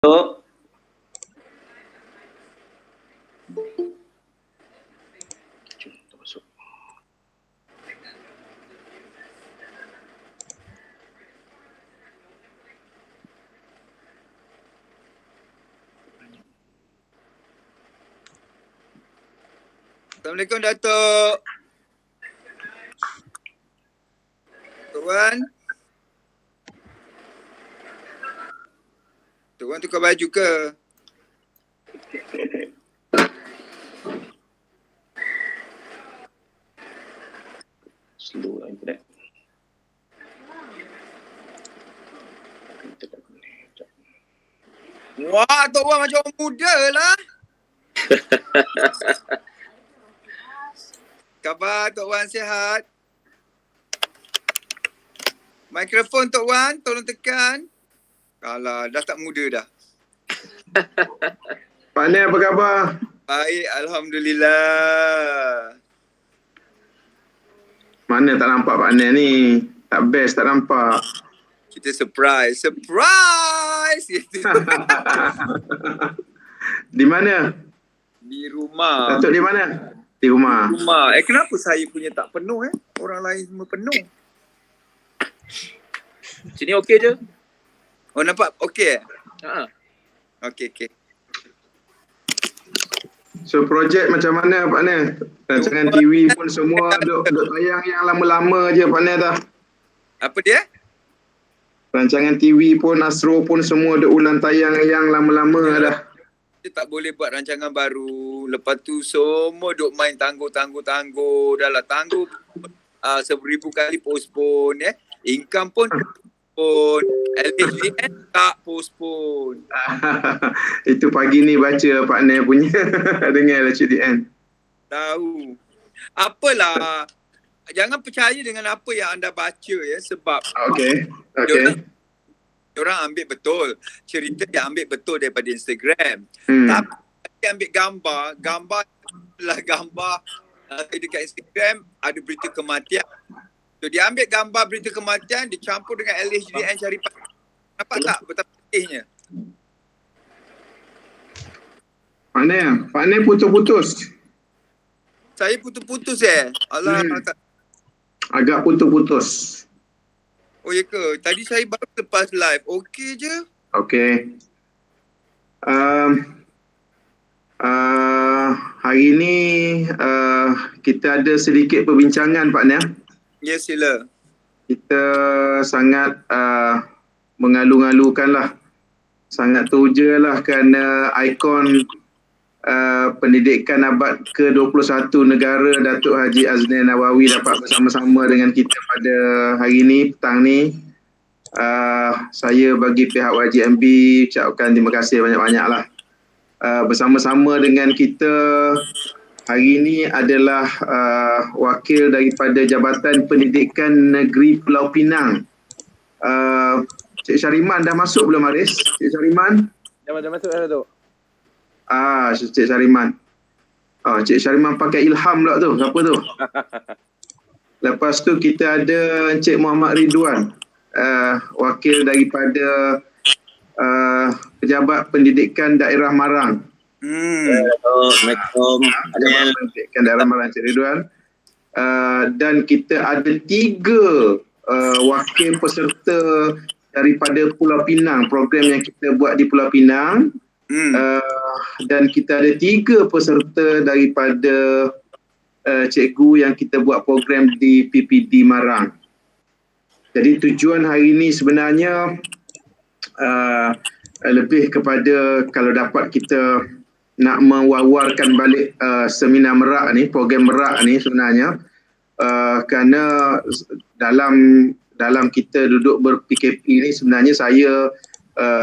Tok. Assalamualaikum Datuk. Tok Wan. Tok Wan tukar baju ke? Slow internet. Wah, Tok Wan macam orang muda lah. Khabar Tok Wan sihat? Mikrofon Tok Wan, tolong tekan. Alah, dah tak muda dah. Pak Nel apa khabar? Baik, Alhamdulillah. Mana tak nampak Pak Nel ni? Tak best tak nampak. Kita surprise. Surprise! Di mana? Di rumah. Datuk di mana? Di rumah. Rumah. Kenapa saya punya tak penuh Orang lain semua penuh. Sini okey je? Oh, nampak okey Ha. Okey. So projek macam mana Pak Nel? Rancangan TV pun semua duk tayang yang lama-lama je Pak Nel dah. Apa dia? Rancangan TV pun, Astro pun semua duk ulang tayang yang lama-lama dah. Dia tak boleh buat rancangan baru. Lepas tu semua duk main tangguh. Dah lah tangguh 1000 kali postpone Income pun postpone. LHDN tak postpone. Itu pagi ni baca Pak Nel punya dengan LHDN. Tahu. Apalah. Jangan percaya dengan apa yang anda baca sebab Okey. Diorang ambil betul. Cerita dia ambil betul daripada Instagram. Hmm. Tapi dia ambil gambar dekat Instagram ada berita kematian. So dia ambil gambar berita kematian, dicampur dengan LHDN cari nampak tak betapa pedihnya? Pak Nel putus-putus. Saya putus-putus Allah. Agak putus-putus. Oh ya ke? Tadi saya baru lepas live. Okey je. Okey. Hari ni kita ada sedikit perbincangan Pak Nel. Ya, sila. Kita sangat mengalu-ngalukan lah. Sangat teruja lah kerana ikon pendidikan abad ke-21 negara Datuk Haji Aznain Nawawi dapat bersama-sama dengan kita pada hari ini, petang ni. Saya bagi pihak YGMB ucapkan terima kasih banyak-banyak lah. Bersama-sama dengan kita hari ini adalah wakil daripada Jabatan Pendidikan Negeri Pulau Pinang. Cik Syariman dah masuk belum Haris? Cik Syariman? Dah masuk dah tu. Cik Syariman. Cik Syariman pakai Ilham pula tu. Siapa tu? Lepas tu kita ada Encik Muhammad Ridwan. Wakil daripada Pejabat Pendidikan Daerah Marang. Assalamualaikum. Pejabat Pendidikan Daerah Marang, Encik Ridwan. Dan kita ada 3 wakil peserta daripada Pulau Pinang. Program yang kita buat di Pulau Pinang. Dan kita ada 3 peserta daripada cikgu yang kita buat program di PPD Marang. Jadi tujuan hari ini sebenarnya lebih kepada kalau dapat kita nak mewawarkan balik seminar merak ni, program merak ni sebenarnya kerana dalam kita duduk ber-PKP ni sebenarnya saya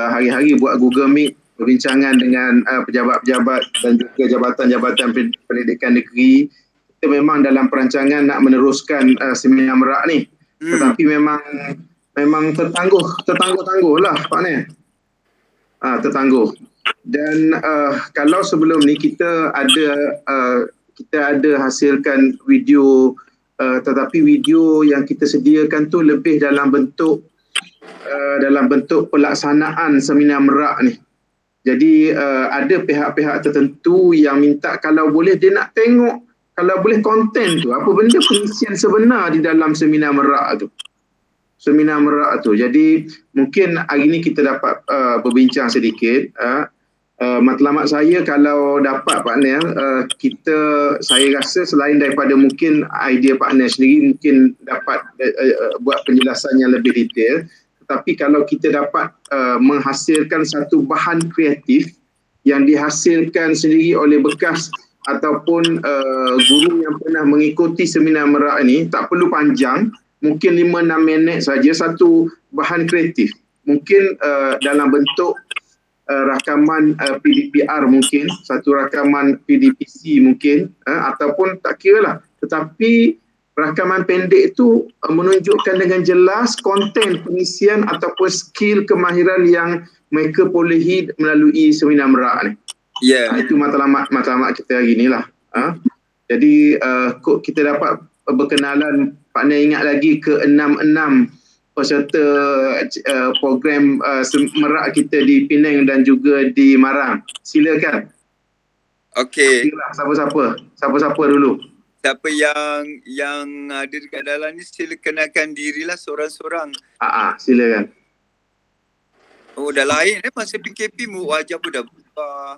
hari-hari buat Google Meet perbincangan dengan pejabat-pejabat dan juga jabatan-jabatan pendidikan negeri. Kita memang dalam perancangan nak meneruskan seminar merak ni. Tetapi memang tertangguh lah Pak Nel. Tertangguh. Dan kalau sebelum ni kita ada hasilkan video, tetapi video yang kita sediakan tu lebih dalam bentuk pelaksanaan seminar merak ni. Jadi ada pihak-pihak tertentu yang minta kalau boleh dia nak tengok, kalau boleh konten tu, apa benda pengisian sebenar di dalam seminar merak tu. Jadi mungkin hari ni kita dapat berbincang sedikit. Matlamat saya kalau dapat partner, saya rasa selain daripada mungkin idea partner sendiri mungkin dapat buat penjelasan yang lebih detail, tetapi kalau kita dapat menghasilkan satu bahan kreatif yang dihasilkan sendiri oleh bekas ataupun guru yang pernah mengikuti seminar merak ni, tak perlu panjang, mungkin 5-6 minit saja, satu bahan kreatif. Mungkin dalam bentuk rakaman PDPR mungkin, satu rakaman PDPC mungkin, ataupun tak kira lah. Tetapi rakaman pendek itu menunjukkan dengan jelas konten pengisian ataupun skill kemahiran yang mereka bolehi melalui seminar merak ni. Itu matlamat kita hari ni lah. Jadi kita dapat berkenalan, partner ingat lagi ke 6 peserta program merak kita di Penang dan juga di Marang. Silakan. Okey. Siapa dulu? Siapa yang ada dekat dalam ni sila kenalkan dirilah seorang-seorang. Silakan. Oh, dah lain masa PKP wajah pun dah berubah.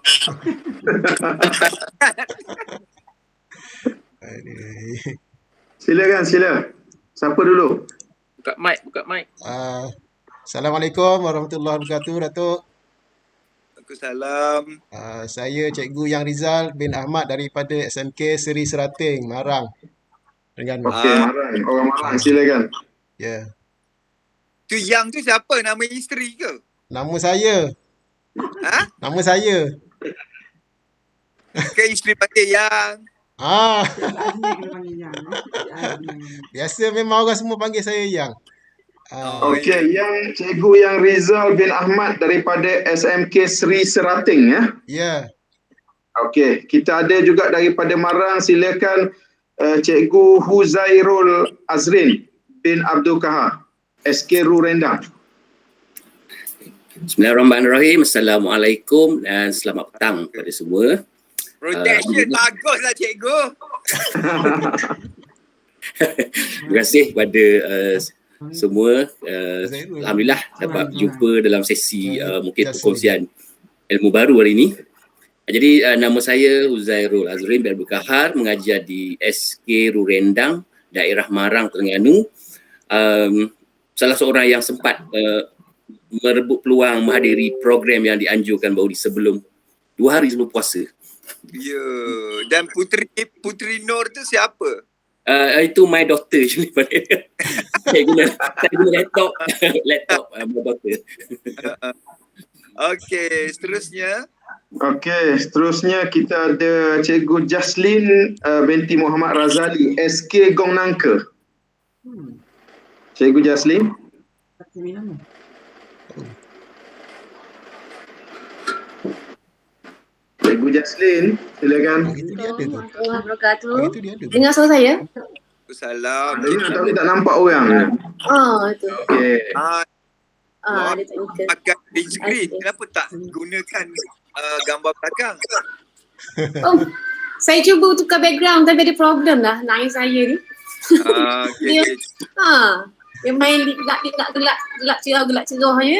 Silakan. Siapa dulu? Buka mic. Assalamualaikum warahmatullahi wabarakatuh, Datuk. Waalaikumsalam. Saya Cikgu Yang Rizal bin Ahmad daripada SMK Seri Serating, Marang. Okey, Marang. Orang Marang, silakan. Ya. Tu Yang tu siapa? Nama isteri ke? Nama saya. Nama saya. Ke isteri panggil Yang? Biasa memang orang semua panggil saya Yang. Okey, Cikgu Yang Rizal bin Ahmad daripada SMK Seri Serating, ya? Ya. Okey, kita ada juga daripada Marang, silakan Cikgu Huzairul Azrin bin Abdul Kahar, SK Ru Rendang. Bismillahirrahmanirrahim. Assalamualaikum dan selamat petang kepada semua. Protection baguslah cikgu. Terima kasih kepada semua. Alhamdulillah dapat berjumpa dalam sesi mungkin perkongsian ilmu baru hari ini. Jadi nama saya Huzairul Azrin bin Abdul Kahar, mengajar di SK Ru Rendang, daerah Marang, Terengganu. Salah seorang yang sempat merebut peluang menghadiri program yang dianjurkan baru sebelum 2 hari sebelum puasa. Ya, dan Putri Nur tu siapa? Itu my daughter. Saya guna laptop my daughter. Okey, seterusnya kita ada Cikgu Jaslin binti Muhammad Razali, SK Gong Nangka. Cikgu Jaslin. Cikgu Jaslin, silakan. Itu dia ada tu. Warahmatullahi wabarakatuh. Itu dia ada. Dengar suara saya? Salam. Tapi tak nampak orang. Itu. Okey. Dia tak nikah. Pakai big screen. Kenapa tak gunakan gambar belakang? Saya cuba tukar background tapi ada problem lah nangis saya ni. Okay. Dia main gelak cerah je.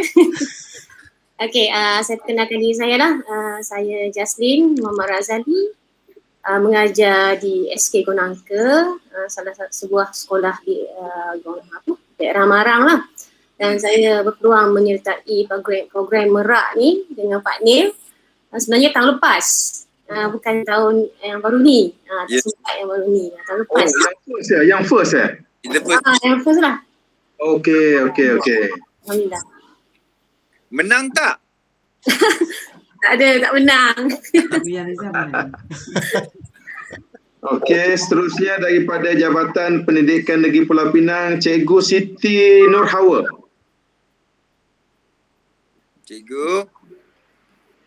Okey, saya perkenalkan diri saya lah. Saya Jaslin Muhammad Razali, mengajar di SK Gonangka, salah satu sebuah sekolah di daerah Marang lah. Dan saya berpeluang menyertai program merak ni dengan Pak Nil. Sebenarnya tahun lepas, bukan tahun yang baru ni. Sempat yang baru ni, tahun lepas. Yang first Yang first lah. Okey. Alhamdulillah. Menang tak? Tak menang. Okey, seterusnya daripada Jabatan Pendidikan Negeri Pulau Pinang, Cikgu Siti Nur Hawa. Cikgu.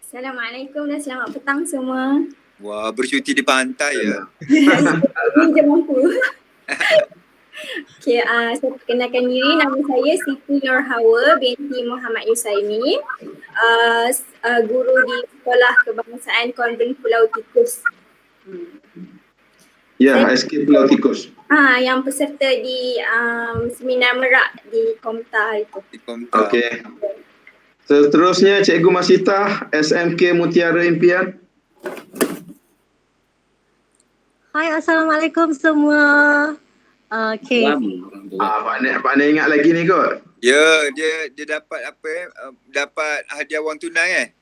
Assalamualaikum dan selamat petang semua. Wah, bercuti di pantai ya. Minjam mampu. Okay, saya perkenalkan diri. Nama saya Siti Nur Hawa binti Muhammad Yusaimi. guru di Sekolah Kebangsaan Konvent Pulau Tikus. Ya, SK Pulau Tikus. Yang peserta di seminar merak di Komta itu. Okey. Seterusnya Cikgu Masita, SMK Mutiara Impian. Hai, Assalamualaikum semua. Okay. Pak Nek ingat lagi ni kot. Ya, dia dapat dapat hadiah wang tunai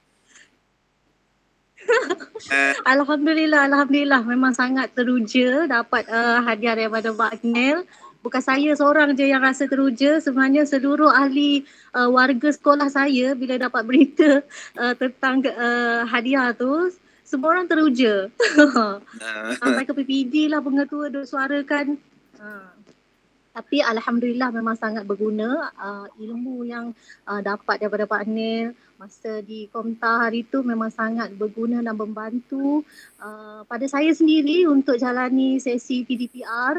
Alhamdulillah. Memang sangat teruja dapat hadiah daripada Pak Nel. Bukan saya seorang je yang rasa teruja, sebenarnya seluruh ahli warga sekolah saya bila dapat berita tentang hadiah tu, semua orang teruja. Sampai ke PPD lah pengetua duk suarakan. Tapi Alhamdulillah memang sangat berguna ilmu yang dapat daripada Pak Nel masa di Komta hari tu memang sangat berguna dan membantu pada saya sendiri untuk jalani sesi PDPR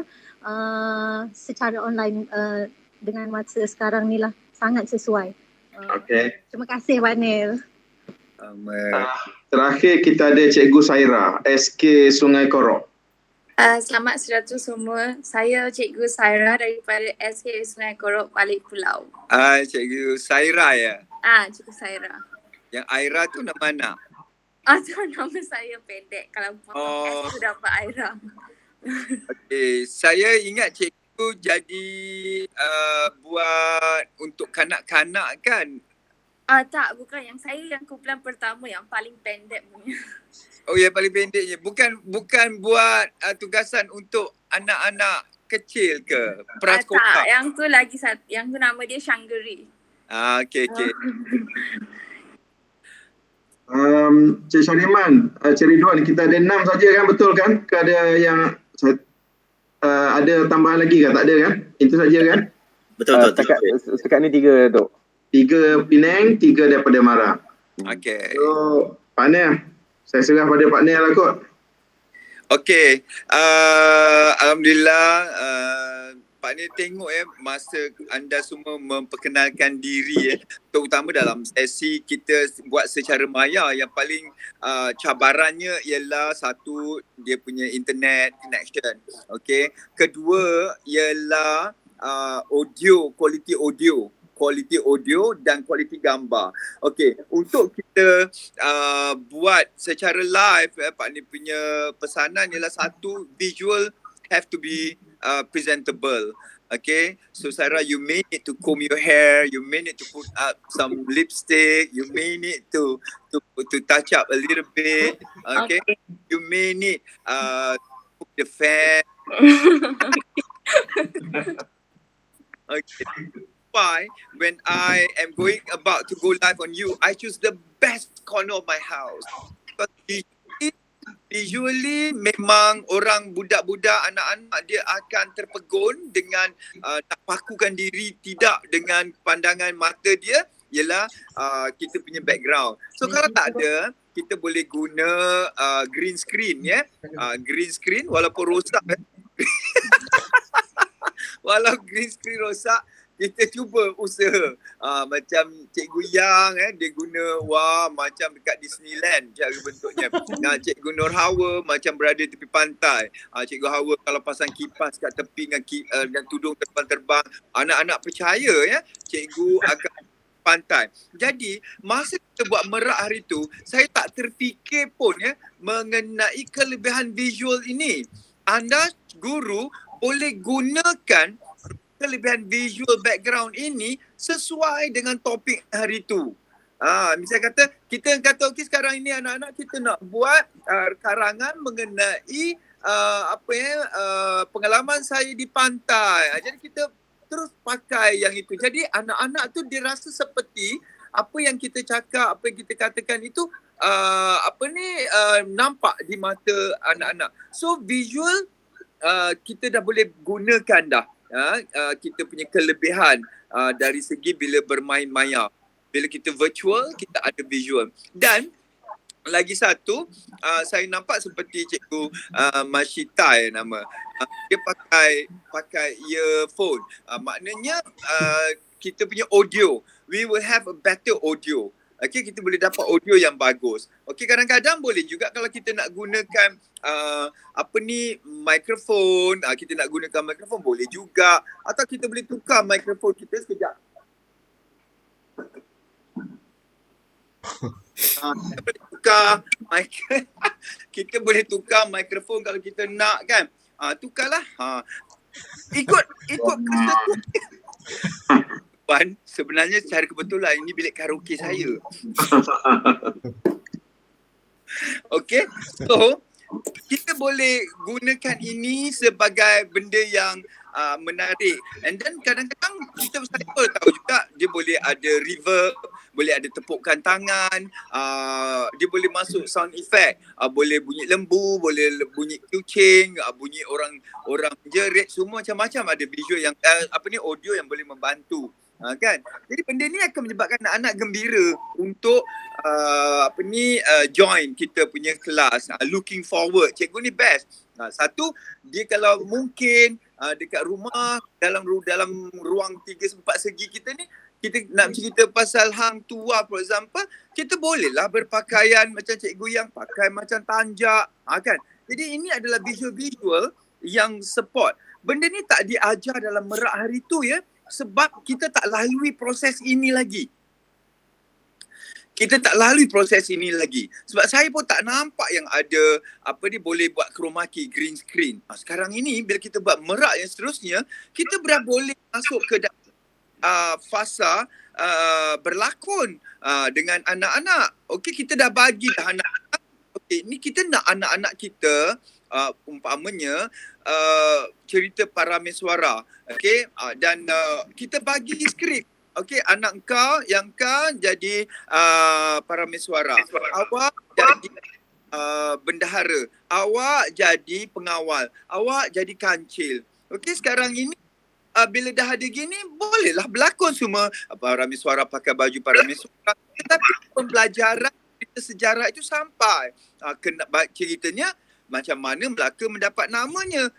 secara online dengan masa sekarang ni lah, sangat sesuai. Okey. Terima kasih Pak Nel. Terakhir kita ada Cikgu Saira, SK Sungai Korok. Selamat saudara semua. Saya Cikgu Saira daripada SK Sungai Korok, Balik Pulau. Cikgu Saira ya? Cikgu Saira. Yang Aira tu nama anak? Tu nama saya pendek. Kalau potong S tu dapat Aira. Okey, saya ingat cikgu jadi buat untuk kanak-kanak kan? Tak, bukan. Yang saya yang kumpulan pertama yang paling pendek punya. Oh ya, paling pendeknya. Bukan buat tugasan untuk anak-anak kecil ke? Prasekolah? Tak, yang tu lagi satu. Yang tu nama dia Shanggeri. Okey. Cik Syariman, Cik Ridwan, kita ada 6 saja kan, betul kan? Ke ada yang ada tambahan lagi kan? Tak ada kan? Itu saja kan? Betul. Setakat ni 3 Datuk. 3 Penang, 3 daripada Mara. Okey. So, Pak Nel, saya serah pada Pak Nel lah kot. Okey. Alhamdulillah, Pak Nel tengok masa anda semua memperkenalkan diri terutama dalam sesi kita buat secara maya, yang paling cabarannya ialah satu, dia punya internet connection. Okey. Kedua ialah kualiti audio dan kualiti gambar. Okey, untuk kita buat secara live, Pak Ni punya pesanan ialah satu, visual have to be presentable. Okay, so Sarah, you may need to comb your hair, you may need to put up some lipstick, you may need to touch up a little bit. Okay, you may need put the fan. Okay. Why, when I am going about to go live on you, I choose the best corner of my house. Because visually memang orang budak-budak, anak-anak dia akan terpegun dengan nak pakukan diri tidak dengan pandangan mata dia, ialah kita punya background. So kalau tak ada, kita boleh guna green screen green screen walaupun rosak walau green screen rosak, kita cuba usaha. Macam Cikgu Yang dia guna macam dekat Disneyland cara bentuknya. Cikgu Nur Hawa macam berada tepi pantai. Cikgu Hawa kalau pasang kipas kat tepi dengan tudung terbang-terbang, anak-anak percaya cikgu akan pantai. Jadi masa kita buat merak hari tu, saya tak terfikir pun mengenai kelebihan visual ini. Anda guru boleh gunakan kelebihan visual background ini sesuai dengan topik hari tu. Misalnya kita kata okey, sekarang ini anak-anak kita nak buat karangan mengenai pengalaman saya di pantai. Jadi kita terus pakai yang itu. Jadi anak-anak tu dia rasa seperti apa yang kita cakap, apa yang kita katakan itu nampak di mata anak-anak. So visual kita dah boleh gunakan dah. Kita punya kelebihan dari segi bila bermain maya. Bila kita virtual, kita ada visual. Dan lagi satu, saya nampak seperti Cikgu Masita nama. Dia pakai earphone. Maknanya kita punya audio, we will have a better audio. okey, kita boleh dapat audio yang bagus. Okey, kadang-kadang boleh juga kalau kita nak gunakan mikrofon, kita nak gunakan mikrofon boleh juga, atau kita boleh tukar mikrofon kita sekejap. Kita boleh tukar mikrofon kalau kita nak kan. Tukarlah. Ikut kesesuaian. Sebenarnya secara kebetulan ini bilik karaoke saya. Okay, so kita boleh gunakan ini sebagai benda yang menarik. And then kadang-kadang saya pun tahu juga dia boleh ada reverb, boleh ada tepukan tangan, dia boleh masuk sound effect, boleh bunyi lembu, boleh bunyi kucing, bunyi orang jerit, semua macam-macam ada visual yang audio yang boleh membantu. Kan? Jadi benda ni akan menyebabkan anak-anak gembira untuk join kita punya kelas. Looking forward. Cikgu ni best. Satu, dia kalau mungkin dekat rumah dalam ruang 3/4 segi kita ni, kita nak cerita pasal hang tua for example, kita bolehlah berpakaian macam cikgu yang pakai macam tanjak. Kan? Jadi ini adalah visual-visual yang support. Benda ni tak diajar dalam Merak hari tu ya. Sebab kita tak lalui proses ini lagi. Sebab saya pun tak nampak yang ada boleh buat chroma key, green screen. Sekarang ini bila kita buat Merak yang seterusnya, kita boleh masuk ke fasa berlakon dengan anak-anak. Okey, kita dah bagi dah anak-anak. Okey, ni kita nak anak-anak kita umpamanya cerita Parameswara, okey, dan kita bagi skrip. Okey, anak yang jadi Parameswara, awak jadi bendahara, awak jadi pengawal, awak jadi kancil. Okey, sekarang ini bila dah ada gini, bolehlah berlakon semua Parameswara pakai baju Parameswara, tetapi pembelajaran sejarah itu sampai kena ceritanya macam mana Melaka mendapat namanya.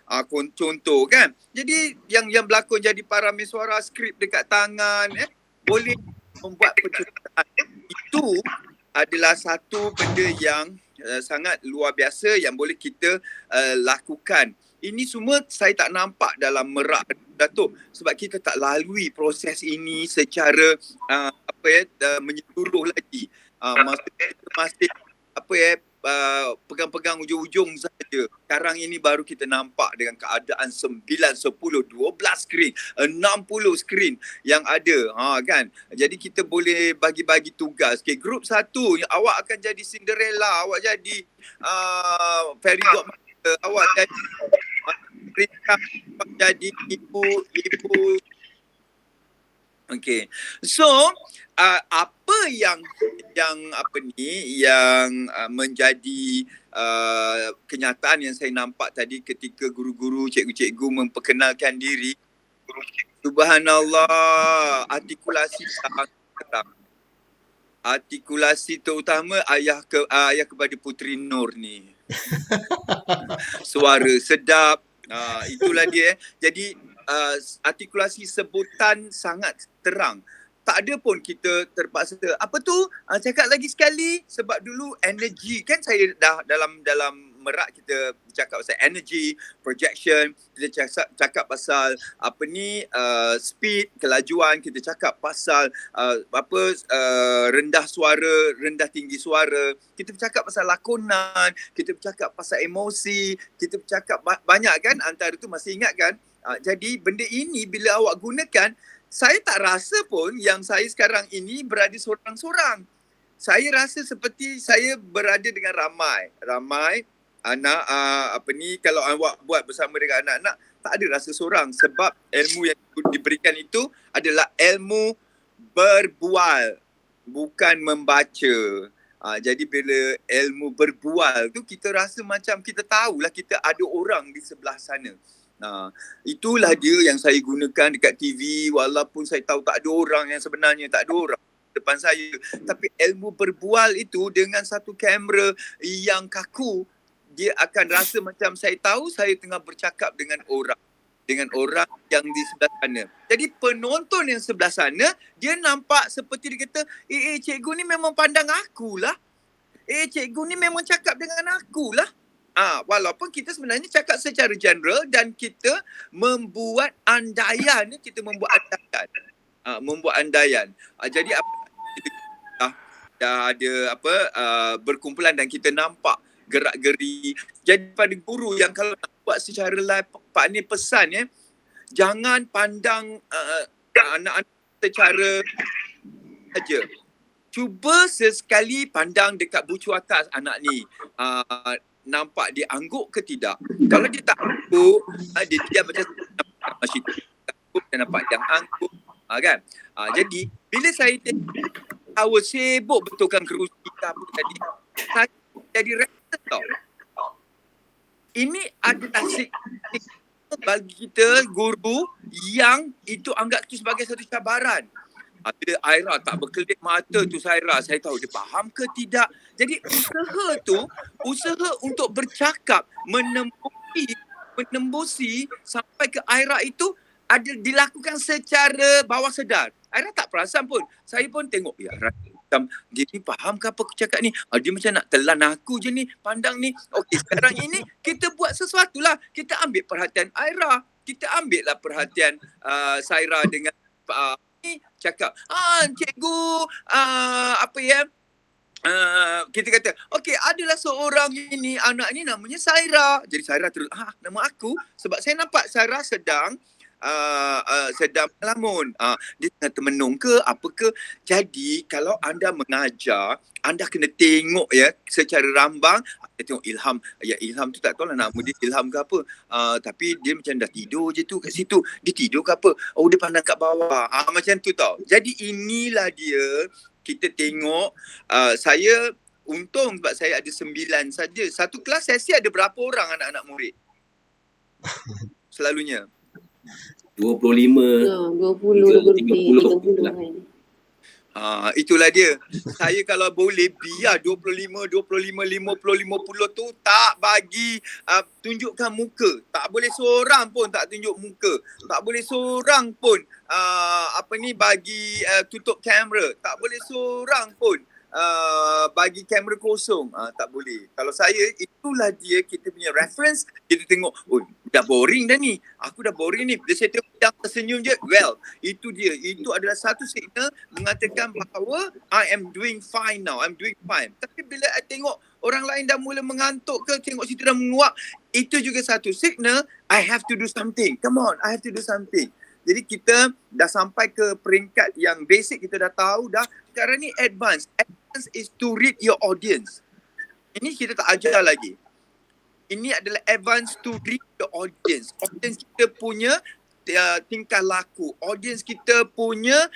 Contoh kan. Jadi yang berlakon jadi Parameswara, skrip dekat tangan, boleh membuat penceritaan. Itu adalah satu benda yang sangat luar biasa yang boleh kita lakukan. Ini semua saya tak nampak dalam Merak Datuk, sebab kita tak lalui proses ini secara menyeluruh lagi. Masih pegang-pegang ujung-ujung saja. Sekarang ini baru kita nampak dengan keadaan 9, 10, 12 skrin, 60 skrin yang ada. Kan? Jadi kita boleh bagi-bagi tugas. Okay, grup 1, awak akan jadi Cinderella, awak jadi Fairy Godmother, awak jadi ibu. Okay. So, apa yang menjadi kenyataan yang saya nampak tadi ketika guru-guru, cikgu-cikgu memperkenalkan diri. Subhanallah, artikulasi sangat ketat. Artikulasi terutama ayah kepada Puteri Nur ni. Suara sedap. Itulah dia. Jadi artikulasi sebutan sangat terang. Tak ada pun kita terpaksa cakap lagi sekali, sebab dulu energy kan, saya dah dalam Merak kita cakap pasal energy, projection, kita cakap pasal speed, kelajuan, kita cakap pasal rendah suara, rendah tinggi suara, kita bercakap pasal lakonan, kita bercakap pasal emosi, kita bercakap banyak kan, antara tu masih ingat kan? Jadi benda ini bila awak gunakan, saya tak rasa pun yang saya sekarang ini berada seorang-seorang. Saya rasa seperti saya berada dengan ramai anak, kalau awak buat bersama dengan anak-anak, tak ada rasa seorang, sebab ilmu yang diberikan itu adalah ilmu berbual, bukan membaca. Jadi bila ilmu berbual tu, kita rasa macam kita tahulah kita ada orang di sebelah sana. Itulah dia yang saya gunakan dekat TV, walaupun saya tahu tak ada orang, yang sebenarnya tak ada orang depan saya. Tapi ilmu berbual itu dengan satu kamera yang kaku, dia akan rasa macam saya tahu saya tengah bercakap dengan orang. dengan orang yang di sebelah sana. Jadi penonton yang sebelah sana, dia nampak seperti dia kata, cikgu ni memang pandang akulah. Cikgu ni memang cakap dengan akulah. Walaupun kita sebenarnya cakap secara general dan kita membuat andaian. Jadi dah ada berkumpulan dan kita nampak gerak-geri. Jadi pada guru yang kalau nak buat secara live, Pak ni pesan jangan pandang anak-anak secara saja. Cuba sesekali pandang dekat bucu atas anak ni. Nampak dia angguk ke tidak? Kalau dia tak angguk, dia diam macam masih takut dan nampak yang angguk. Kan? Jadi bila saya tahu sibuk betulkan kerusi apa tadi, saya jadi reaction tau. Ini adalah bagi kita guru yang itu anggap itu sebagai satu cabaran. Bila Aira tak berkelip mata tu Saira, saya tahu dia faham ke tidak. Jadi usaha untuk bercakap menembusi sampai ke Aira itu ada dilakukan secara bawah sedar. Aira tak perasan pun. Saya pun tengok, ya macam dia ni faham ke apa aku cakap ni? Dia macam nak telan aku je ni, pandang ni. Okey, sekarang ini kita buat sesuatu lah. Kita ambil perhatian Aira. Kita ambil lah perhatian Saira dengan ni cakap, cikgu, kita kata, okey, adalah seorang ini, anak ni namanya Saira. Jadi Saira terus, nama aku, sebab saya nampak Saira sedang melamun. Dia tengah termenung ke apa ke. Jadi kalau anda mengajar, anda kena tengok secara rambang. Tengok Ilham. Ya, Ilham tu tak tahu lah nama dia Ilham ke apa. Tapi dia macam dah tidur je tu kat situ. Dia tidur ke apa. Dia pandang kat bawah. Macam tu tau. Jadi inilah dia. Kita tengok. Saya untung sebab saya ada 9 saja. Satu kelas sesi ada berapa orang anak-anak murid? Selalunya. 25, 20 30 itulah dia. Saya kalau boleh biar 25, 50 tu tak bagi tunjukkan muka. Tak boleh seorang pun tak tunjuk muka. Tak boleh seorang pun bagi tutup kamera. Tak boleh seorang pun bagi kamera kosong. Tak boleh. Kalau saya, itulah dia kita punya reference. Kita tengok, dah boring dah ni. Aku dah boring ni. Bila saya tengok yang tersenyum je, well, itu dia. Itu adalah satu signal mengatakan bahawa I am doing fine now. I'm doing fine. Tapi bila I tengok orang lain dah mula mengantuk ke, tengok situ dah menguap, itu juga satu signal, I have to do something. Come on, I have to do something. Jadi kita dah sampai ke peringkat yang basic, kita dah tahu dah. Sekarang ni advance. Advance is to read your audience. Ini kita tak ajar lagi. Ini adalah advance to read your audience. Audience kita punya tingkah laku. Audience kita punya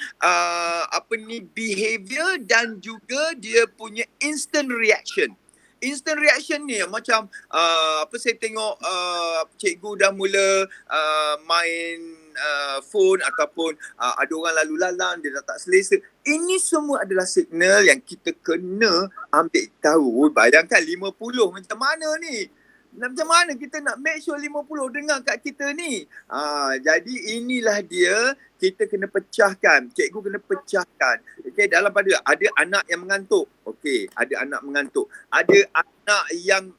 behavior dan juga dia punya instant reaction. Instant reaction ni macam saya tengok cikgu dah mula main phone ataupun ada orang lalu lalang, dia dah tak selesa. Ini semua adalah signal yang kita kena ambil tahu. Bayangkan 50 macam mana ni? Macam mana kita nak make sure 50 dengar kat kita ni? Jadi inilah dia, kita kena pecahkan. Cikgu kena pecahkan. Okay, dalam pada ada anak yang mengantuk. Okey, ada anak mengantuk. Ada anak yang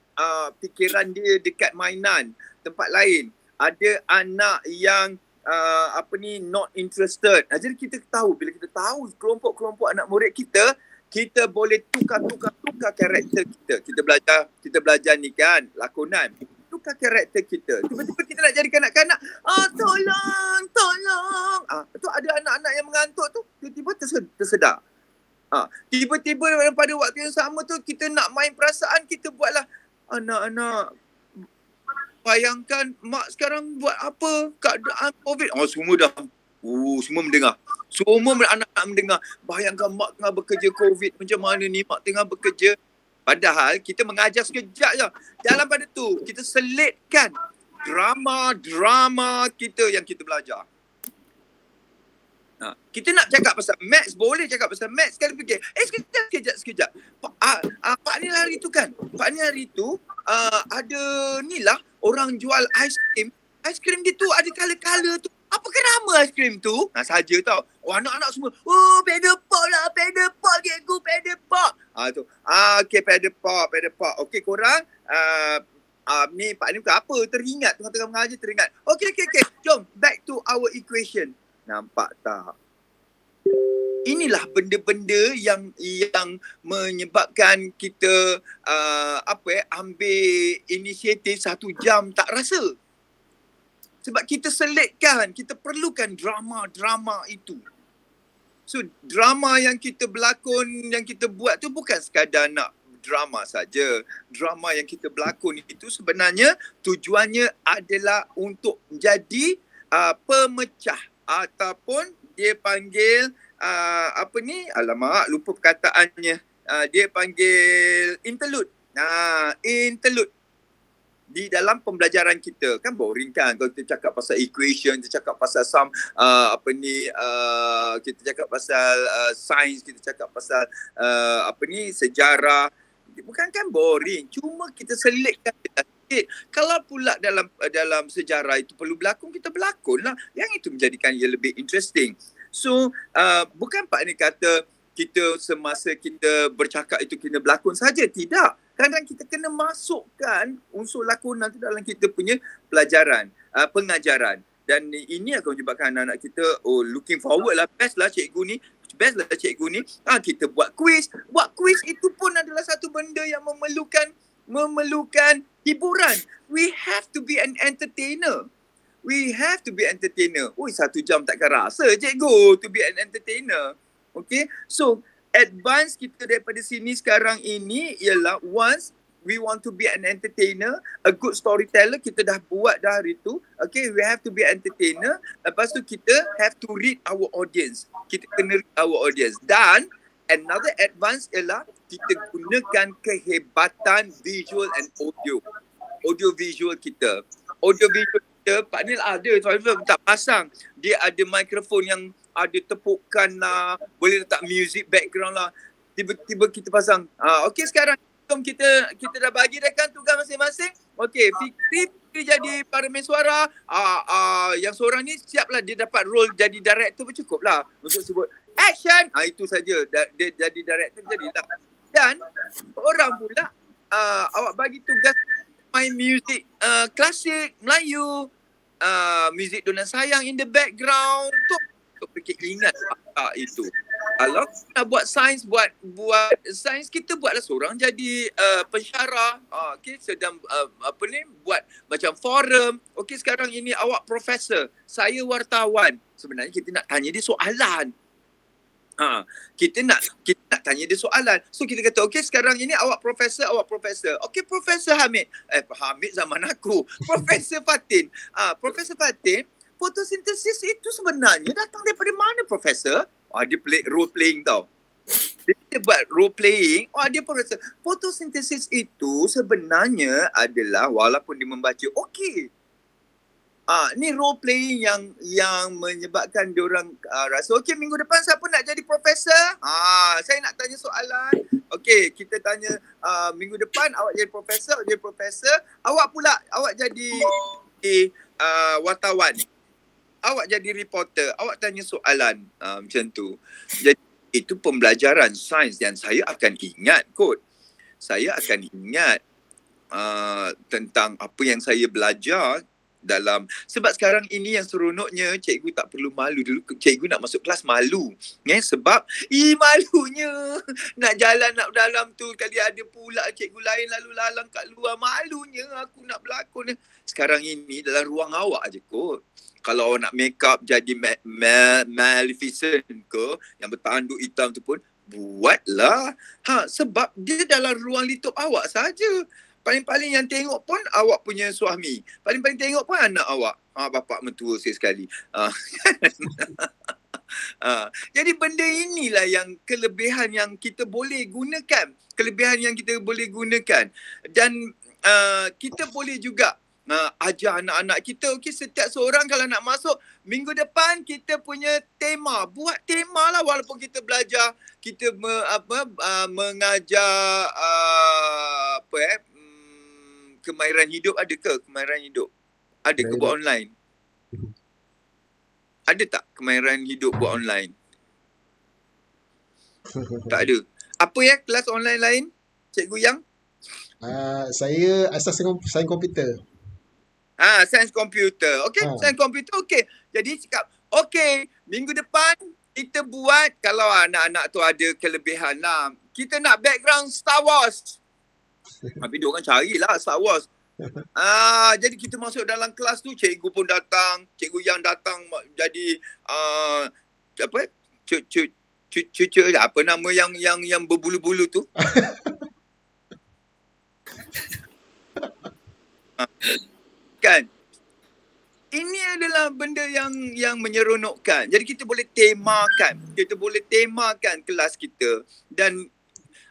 fikiran dia dekat mainan, tempat lain. Ada anak yang not interested. Jadi kita tahu, bila kita tahu kelompok-kelompok anak murid kita, kita boleh tukar karakter kita. Kita belajar ni kan, lakonan. Tukar karakter kita. Tiba-tiba kita nak jadi kanak-kanak. Tolong. Tu ada anak-anak yang mengantuk tu, tiba-tiba tersedar. Tiba-tiba pada waktu yang sama tu, kita nak main perasaan, kita buatlah anak-anak. Bayangkan mak sekarang buat apa? Keadaan COVID. Semua dah. Semua mendengar. Semua anak-anak mendengar. Bayangkan mak tengah bekerja COVID. Macam mana ni mak tengah bekerja. Padahal kita mengajar sekejap je. Dalam pada tu, kita selitkan drama kita yang kita belajar. Kita nak cakap pasal maths, boleh cakap pasal maths. Sekali fikir, sekejap. Pak ni hari tu kan, ada ni lah orang jual aiskrim Aiskrim dia tu ada color-color tu. Apa kenapa aiskrim tu? Saja tau. Anak-anak semua, pedal pop lah, pedal pop cikgu, pedal pop. Tu. Okay, pedal pop. Okay, korang ni Pak ni bukan apa, teringat tengah-tengah mengajar teringat. Okay. Jom back to our equation. Nampak tak? Inilah benda-benda yang menyebabkan kita ambil inisiatif 1 jam tak rasa. Sebab kita selitkan, kita perlukan drama itu. So drama yang kita berlakon, yang kita buat tu bukan sekadar nak drama saja. Drama yang kita berlakon itu sebenarnya tujuannya adalah untuk menjadi pemecah ataupun dia panggil lupa perkataannya. Dia panggil interlude. Interlude di dalam pembelajaran kita. Kan boring kan kalau kita cakap pasal equation, kita cakap pasal kita cakap pasal sains, kita cakap pasal sejarah. Bukan kan boring. Cuma kita selitkan sikit. Kalau pula dalam sejarah itu perlu berlakon, kita berlakon lah. Yang itu menjadikan ia lebih interesting. So, bukan Pak ni kata kita semasa kita bercakap itu kena berlakon saja. Tidak. Kadang-kadang kita kena masukkan unsur lakonan itu dalam kita punya pelajaran, pengajaran. Dan ini akan menyebabkan anak-anak kita, looking forward lah, best lah cikgu ni. Kita buat quiz. Buat quiz itu pun adalah satu benda yang memerlukan hiburan. We have to be an entertainer. 1 jam takkan rasa cikgu to be an entertainer. Okay, so advance kita daripada sini sekarang ini ialah once we want to be an entertainer, a good storyteller, kita dah buat dah hari tu. Okay, we have to be an entertainer. Lepas tu kita have to read our audience. Kita kena read our audience. Dan another advance ialah kita gunakan kehebatan visual and audio. Audio visual kita. Pak Nil ada, tak pasang. Dia ada mikrofon yang ada tepukan lah, boleh letak music background lah. Tiba-tiba kita pasang. Okey, sekarang kita dah bagi dah kan tugas masing-masing. Okey, Fikri jadi parlimen suara. Yang seorang ni siaplah dia dapat role jadi director pun cukup lah untuk sebut action. Itu saja. Dia jadi director jadilah. Dan orang pula awak bagi tugas main music klasik Melayu, music Dona Sayang in the background tu. Fikir ingat itu. Kalau nak buat sains, buat sains, kita buatlah seorang jadi pensyarah. Okay, sedang buat macam forum. Okay, sekarang ini awak profesor, saya wartawan. Sebenarnya kita nak tanya dia soalan. Kita nak tanya dia soalan. So kita kata, okay, sekarang ini awak profesor. Okay, Profesor Hamid. Hamid zaman aku. Profesor Fatin. Profesor Fatin, fotosintesis itu sebenarnya datang daripada mana, Profesor? Dia role playing tau. Dia buat role playing. Dia profesor. Fotosintesis itu sebenarnya adalah walaupun dia membaca, okey. Ni role playing yang menyebabkan diorang rasa, okey, minggu depan siapa nak jadi profesor? Saya nak tanya soalan. Okey, kita tanya minggu depan awak jadi profesor, awak pula awak jadi wartawan. Awak jadi reporter, awak tanya soalan macam tu. Jadi itu pembelajaran sains yang saya akan ingat kot. Saya akan ingat tentang apa yang saya belajar dalam, sebab sekarang ini yang seronoknya cikgu tak perlu malu. Dulu cikgu nak masuk kelas malu, sebab malunya nak jalan nak dalam tu, kali ada pula cikgu lain lalu lalang kat luar, malunya aku nak berlakon. Sekarang ini dalam ruang awak je kot. Kalau awak nak make up jadi Maleficent ke, yang bertanduk hitam tu pun buatlah. Sebab dia dalam ruang litup awak saja. Paling-paling yang tengok pun awak punya suami. Paling-paling tengok pun anak awak. Bapak mentua saya sekali. Jadi benda inilah yang kelebihan yang kita boleh gunakan. Dan kita boleh juga ajar anak-anak kita. Okey, setiap seorang kalau nak masuk minggu depan kita punya tema, buat tema lah. Walaupun kita belajar, kita mengajar kemahiran hidup, ada ke kemahiran hidup? Ada ke buat online? Ada tak kemahiran hidup buat online? Tak ada. Apa ya kelas online lain? Cikgu Yang? Saya asas sains komputer. Sains komputer. Okey, sains komputer okey. Jadi cakap, okey, minggu depan kita buat, kalau anak-anak tu ada kelebihan lah, kita nak background Star Wars. Tapi dia orang carilah Star Wars. Jadi kita masuk dalam kelas tu, cikgu pun datang, cikgu Yang datang jadi apa? Cucu apa nama yang berbulu-bulu tu? Kan? Ini adalah benda yang menyeronokkan. Jadi kita boleh temakan kelas kita, dan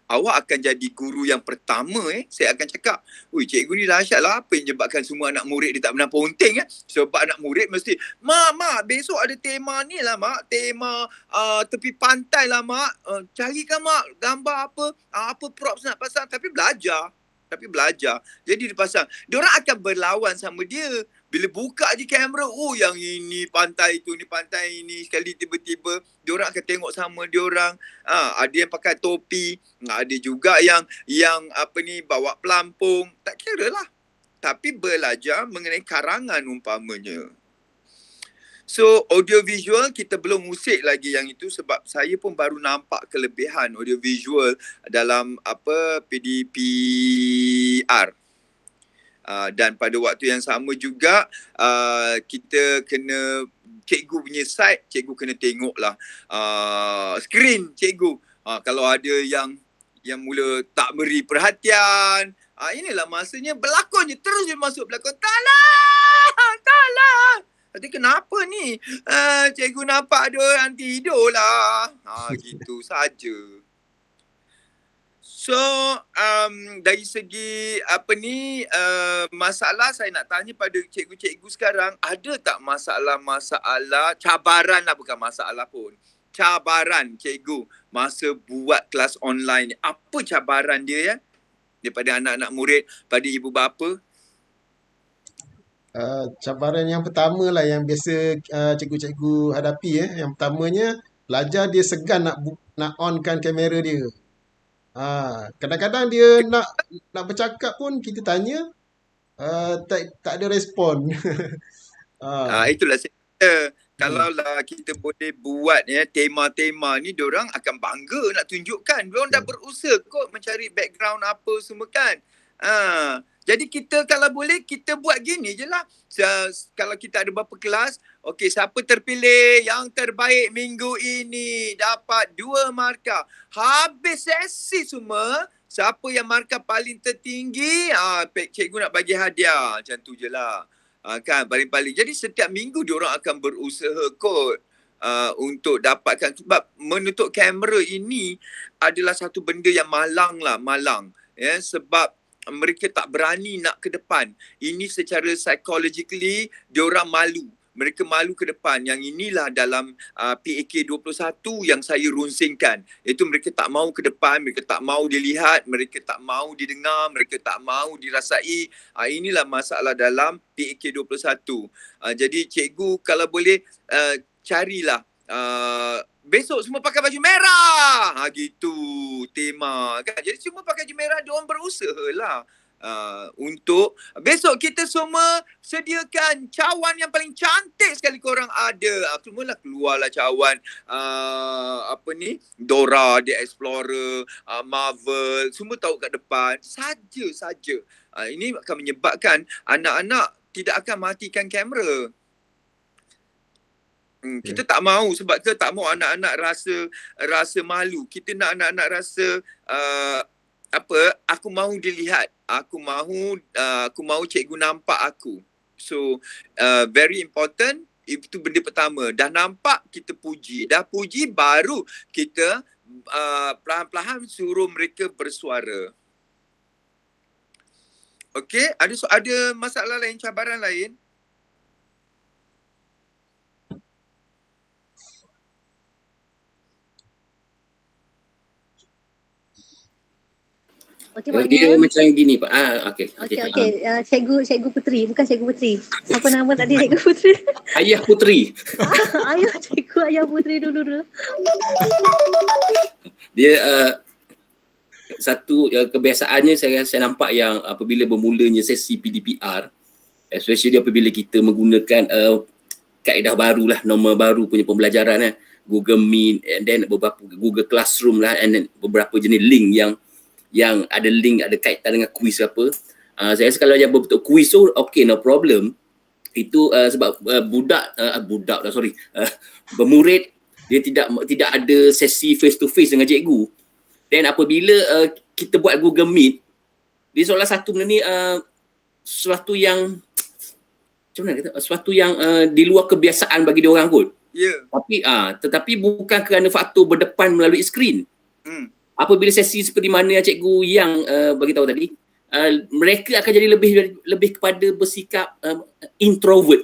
awak akan jadi guru yang pertama. Saya akan cakap, cikgu ni dahsyat lah, apa yang menyebabkan semua anak murid dia tak pernah ponting. Sebab anak murid mesti, Mak, besok ada tema ni lah Mak, tema tepi pantai lah Mak, carikan Mak gambar apa props nak pasang, tapi belajar. Jadi dia pasang, diorang akan berlawan sama dia. Bila buka je kamera, yang ini pantai tu, ni pantai ini, sekali tiba-tiba diorang akan tengok sama diorang. Ada yang pakai topi, ada juga yang bawa pelampung, tak kira lah. Tapi belajar mengenai karangan umpamanya. So audiovisual kita belum usik lagi yang itu, sebab saya pun baru nampak kelebihan audiovisual dalam PDPR. Dan pada waktu yang sama juga kita kena, cikgu punya side, cikgu kena tengoklah skrin cikgu. Kalau ada yang mula tak beri perhatian, inilah masanya berlakon je, terus dia masuk berlakon. Taklah. Nanti kenapa ni? Cikgu nampak ada orang tidur lah. Gitu saja. So, dari segi masalah, saya nak tanya pada cikgu-cikgu sekarang, ada tak masalah-masalah, cabaran lah, bukan masalah pun, cabaran cikgu masa buat kelas online ni? Apa cabaran dia ya? Daripada anak-anak murid, pada ibu bapa? Cabaran yang pertama lah yang biasa cikgu-cikgu hadapi. Yang pertamanya, pelajar dia segan nak onkan kamera dia. Kadang-kadang dia nak bercakap pun kita tanya, tak ada respon. Itulah saya kata, kalaulah kita boleh buat tema-tema ni, diorang akan bangga nak tunjukkan. Diorang dah berusaha kot mencari background apa semua kan. Jadi kita kalau boleh, kita buat gini je lah. Kalau kita ada berapa kelas, okey, siapa terpilih yang terbaik minggu ini dapat 2 markah. Habis sesi semua, siapa yang markah paling tertinggi, cikgu nak bagi hadiah. Macam tu je lah. Kan, paling-paling. Jadi setiap minggu diorang akan berusaha kot untuk dapatkan, sebab menutup kamera ini adalah satu benda yang malang. Sebab mereka tak berani nak ke depan. Ini secara psychologically diorang malu. Mereka malu ke depan. Yang inilah dalam PAK 21 yang saya runsingkan. Itu mereka tak mau ke depan, mereka tak mau dilihat, mereka tak mau didengar, mereka tak mau dirasai. Inilah masalah dalam PAK 21. Jadi cikgu kalau boleh carilah besok semua pakai baju merah. Gitu tema kan. Jadi semua pakai baju merah, diorang berusaha lah. Untuk besok kita semua sediakan cawan yang paling cantik sekali korang ada. Semualah keluarlah cawan Dora the Explorer, Marvel, semua tahu kat depan. Saja. Ini akan menyebabkan anak-anak tidak akan matikan kamera. Kita tak mahu, sebab kita tak mahu anak-anak rasa malu. Kita nak anak-anak rasa aku mahu dilihat. Aku mahu cikgu nampak aku. So very important. Itu benda pertama. Dah nampak, kita puji. Dah puji, baru kita perlahan-lahan suruh mereka bersuara. Okey, ada masalah lain, cabaran lain? Okey Pak Dia Nel. macam gini Pak. Okey. Cikgu Putri, bukan Cikgu Putri. Apa nama tadi Cikgu Putri? Ayah Putri. Ayah Putri dulu. Dia satu kebiasaannya saya nampak yang apabila bermulanya sesi PDPR, especially apabila kita menggunakan kaedah barulah, norma baru punya pembelajaran Google Meet and then beberapa Google Classroom lah, and then beberapa jenis link yang ada link, ada kaitan dengan kuis apa. Saya rasa kalau yang betul kuis tu okay, no problem. Itu sebab bermurid dia tidak ada sesi face to face dengan cikgu. Dan apabila kita buat Google Meet, dia seolah satu benda ni sesuatu yang macam mana kata, sesuatu yang di luar kebiasaan bagi dia orang kot. Tetapi bukan kerana faktor berdepan melalui skrin. Apabila sesi seperti mana yang cikgu yang bagi tahu tadi, mereka akan jadi lebih kepada bersikap introvert.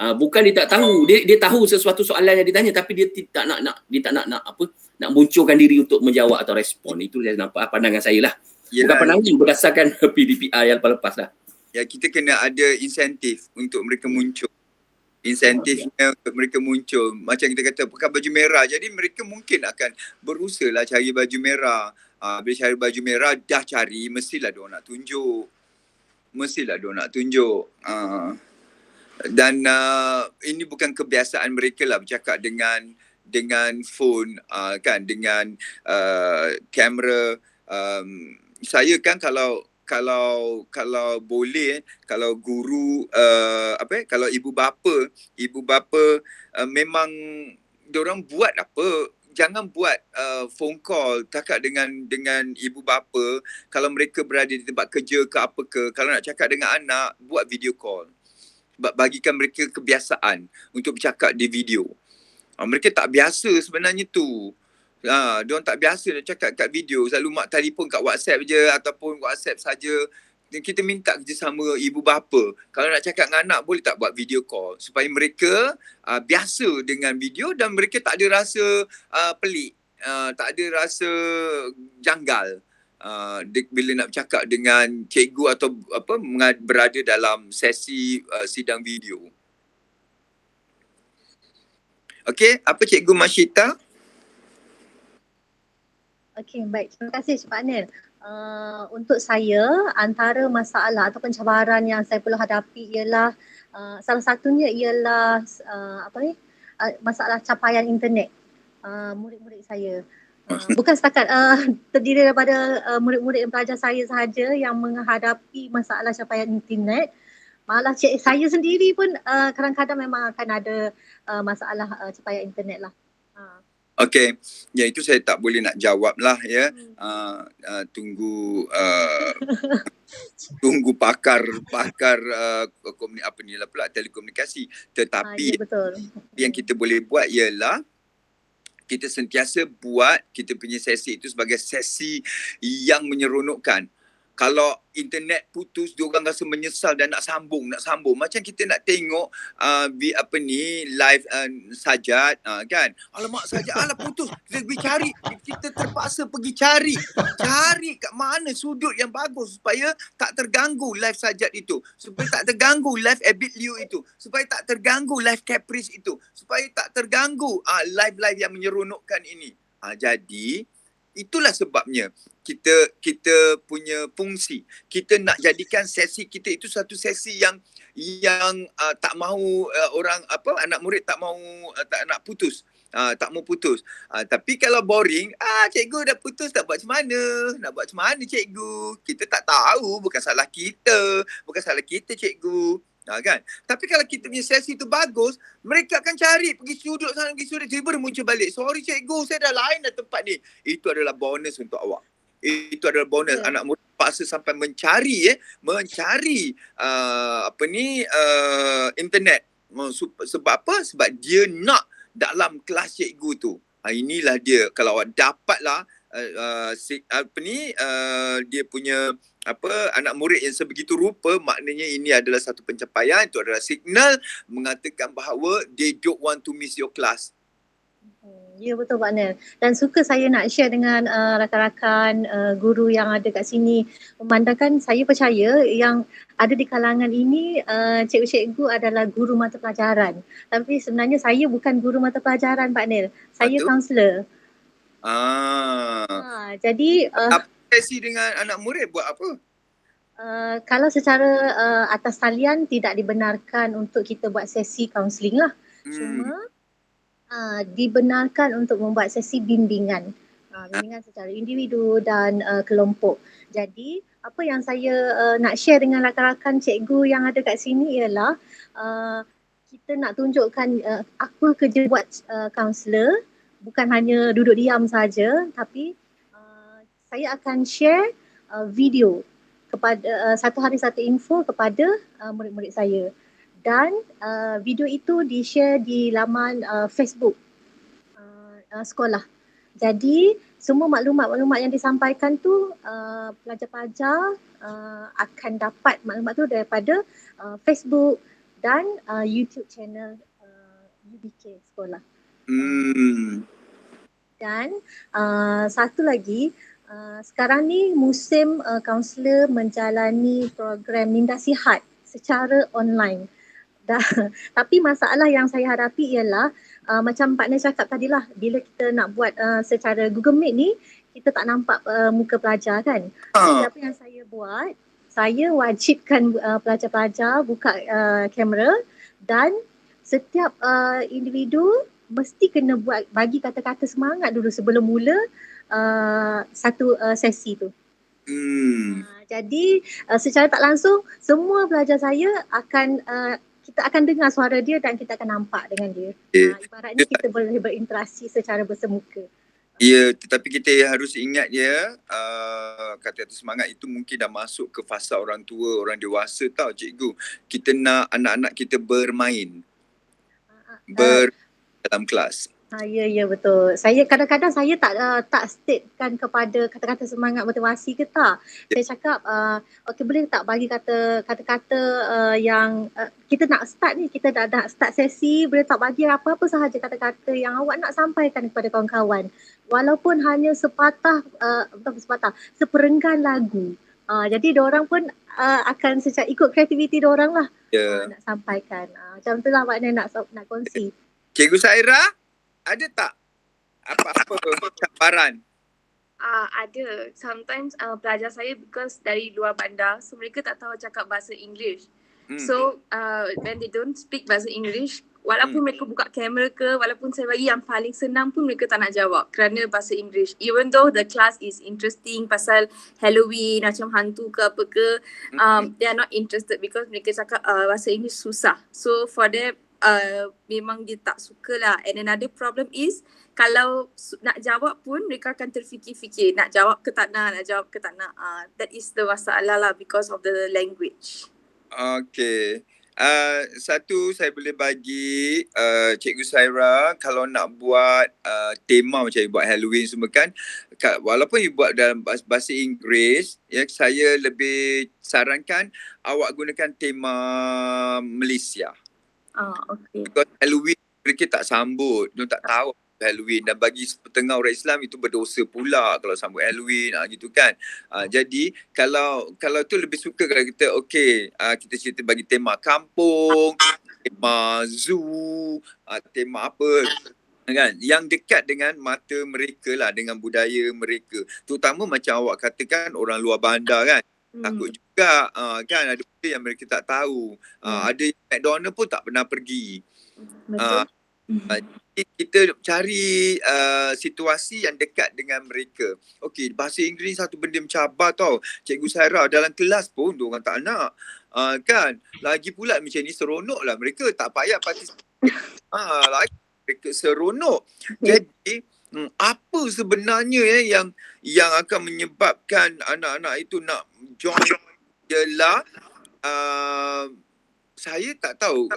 Bukan dia tak tahu, dia tahu sesuatu soalan yang ditanya, tapi dia tak nak munculkan diri untuk menjawab atau respon. Itu saya nampak pandangan saya lah. Bukan pandangan berdasarkan PDPR yang lepas lah. Ya, kita kena ada insentif untuk mereka muncul. Insentifnya untuk mereka muncul. Macam kita kata pakai baju merah. Jadi mereka mungkin akan berusaha lah cari baju merah. Bila cari baju merah dah cari, mestilah diorang nak tunjuk. Dan ini bukan kebiasaan mereka lah bercakap dengan phone kan, dengan kamera. Saya kan kalau boleh, kalau guru kalau ibu bapa memang diorang buat apa, jangan buat phone call cakap dengan ibu bapa kalau mereka berada di tempat kerja ke apa ke. Kalau nak cakap dengan anak, buat video call. Sebab bagikan mereka kebiasaan untuk bercakap di video. Mereka tak biasa sebenarnya tu. Diorang tak biasa nak cakap kat video. Selalu mak telefon kat WhatsApp je ataupun WhatsApp saja. Kita minta kerjasama ibu bapa. Kalau nak cakap dengan anak, boleh tak buat video call supaya mereka biasa dengan video dan mereka tak ada rasa pelik, tak ada rasa janggal bila nak bercakap dengan cikgu atau berada dalam sesi sidang video. Okey, apa Cikgu Masyita? Okey, baik. Terima kasih Pak Nel. Untuk saya, antara masalah ataupun cabaran yang saya perlu hadapi ialah salah satunya ialah masalah capaian internet murid-murid saya. Bukan setakat terdiri daripada murid-murid dan pelajar saya sahaja yang menghadapi masalah capaian internet. Malah saya sendiri pun kadang-kadang memang akan ada masalah capaian internet lah. Okey, ya itu saya tak boleh nak jawab lah ya. Tunggu pakar telekomunikasi. Tetapi yang kita boleh buat ialah kita sentiasa buat kita punya sesi itu sebagai sesi yang menyeronokkan. Kalau internet putus, diorang rasa menyesal dan nak sambung. Macam kita nak tengok live Sajat kan. Alamak Sajat, putus. Kita pergi cari. Kita terpaksa pergi cari kat mana sudut yang bagus supaya tak terganggu live Sajat itu. Supaya tak terganggu live Abid Liu itu. Supaya tak terganggu live Caprice itu. Supaya tak terganggu live-live yang menyeronokkan ini. Jadi itulah sebabnya kita punya fungsi. Kita nak jadikan sesi kita itu satu sesi yang tak mahu anak murid tak nak putus. Tak mau putus. Tapi kalau boring, cikgu dah putus, nak buat macam mana cikgu? Kita tak tahu, bukan salah kita cikgu. Kan? Tapi kalau kita punya sesi tu bagus, mereka akan cari pergi sudut sana, pergi sudut, tiba-tiba muncul balik. Sorry cikgu, saya dah lain dah tempat ni. Itu adalah bonus untuk awak. Itu adalah bonus. Anak murid paksa sampai mencari internet. Sebab apa? Sebab dia nak dalam kelas cikgu tu. Inilah dia. Kalau awak dapatlah dia punya anak murid yang sebegitu rupa, maknanya ini adalah satu pencapaian. Itu adalah signal mengatakan bahawa they don't want to miss your class. Ya betul Pak Nel. Dan suka saya nak share dengan rakan-rakan guru yang ada kat sini. Memandangkan saya percaya yang ada di kalangan ini cikgu-cikgu adalah guru mata pelajaran. Tapi sebenarnya saya bukan guru mata pelajaran Pak Nel. Saya kaunselor. Jadi apa sesi dengan anak murid buat apa? Kalau secara atas talian tidak dibenarkan untuk kita buat sesi kaunseling lah. Cuma dibenarkan untuk membuat sesi bimbingan. Bimbingan secara individu dan kelompok. Jadi apa yang saya nak share dengan rakan-rakan cikgu yang ada kat sini ialah kita nak tunjukkan apa kerja buat kaunselor, bukan hanya duduk diam saja, tapi saya akan share video kepada satu hari satu info kepada murid-murid saya. Dan video itu di-share di laman Facebook sekolah. Jadi semua maklumat-maklumat yang disampaikan tu pelajar-pelajar akan dapat maklumat tu daripada Facebook dan YouTube channel UBK sekolah. Dan satu lagi, sekarang ni musim kaunselor menjalani program minda sihat secara online. Tapi masalah yang saya hadapi ialah macam Pak Nel cakap tadilah, bila kita nak buat secara Google Meet ni, kita tak nampak muka pelajar kan. Jadi apa yang saya buat, saya wajibkan pelajar-pelajar buka kamera dan setiap individu mesti kena bagi kata-kata semangat dulu sebelum mula satu sesi tu. Jadi secara tak langsung semua pelajar saya akan kita akan dengar suara dia dan kita akan nampak dengan dia. Ibaratnya kita boleh berinteraksi secara bersemuka. Ya, tetapi kita harus ingat ya, kata-kata semangat itu mungkin dah masuk ke fasa orang tua, orang dewasa tau cikgu. Kita nak anak-anak kita bermain. Dalam kelas. Ya betul. Saya kadang-kadang saya tak statekan kepada kata-kata semangat motivasi ke tak. Saya cakap okey, boleh tak bagi kata-kata yang kita nak start ni, kita dah start sesi, boleh tak bagi apa-apa sahaja kata-kata yang awak nak sampaikan kepada kawan-kawan. Walaupun hanya seperenggan lagu. Jadi diorang pun akan secara ikut kreativiti diorang lah nak sampaikan. Macam tu lah Pak Nel nak kongsi. Cikgu Saira, ada tak apa-apa cabaran? Ada. Sometimes pelajar saya because dari luar bandar, so mereka tak tahu cakap bahasa English. So when they don't speak bahasa English, walaupun mereka buka kamera ke, walaupun saya bagi yang paling senang pun mereka tak nak jawab kerana bahasa English. Even though the class is interesting pasal Halloween, macam hantu ke apa ke, they are not interested because mereka cakap bahasa English susah. So for them, memang dia tak suka lah. And another problem is kalau nak jawab pun mereka akan terfikir-fikir nak jawab ke tak nak, that is the masalah lah because of the language. Okay. Satu saya boleh bagi Cikgu Saira, kalau nak buat tema macam buat Halloween semua kan, walaupun you buat dalam bahasa Inggeris, ya, saya lebih sarankan awak gunakan tema Malaysia. Okay. Because Halloween mereka tak sambut, dia tak tahu Halloween, dan bagi setengah orang Islam itu berdosa pula kalau sambut Halloween gitu kan. Jadi kalau tu lebih suka kalau kita kita cerita bagi tema kampung, tema zoo, tema apa kan, yang dekat dengan mata mereka lah, dengan budaya mereka. Terutama macam awak katakan orang luar bandar kan. Takut juga kan ada benda yang mereka tak tahu. Ada McDonald pun tak pernah pergi. Kita cari situasi yang dekat dengan mereka. Okey, bahasa Inggeris satu benda mencabar tau Cikgu Saira, dalam kelas pun diorang tak nak kan. Lagi pula macam ni seronok lah, mereka tak payah participate. Lagi mereka seronok. Jadi apa sebenarnya yang akan menyebabkan anak-anak itu nak join ialah saya tak tahu,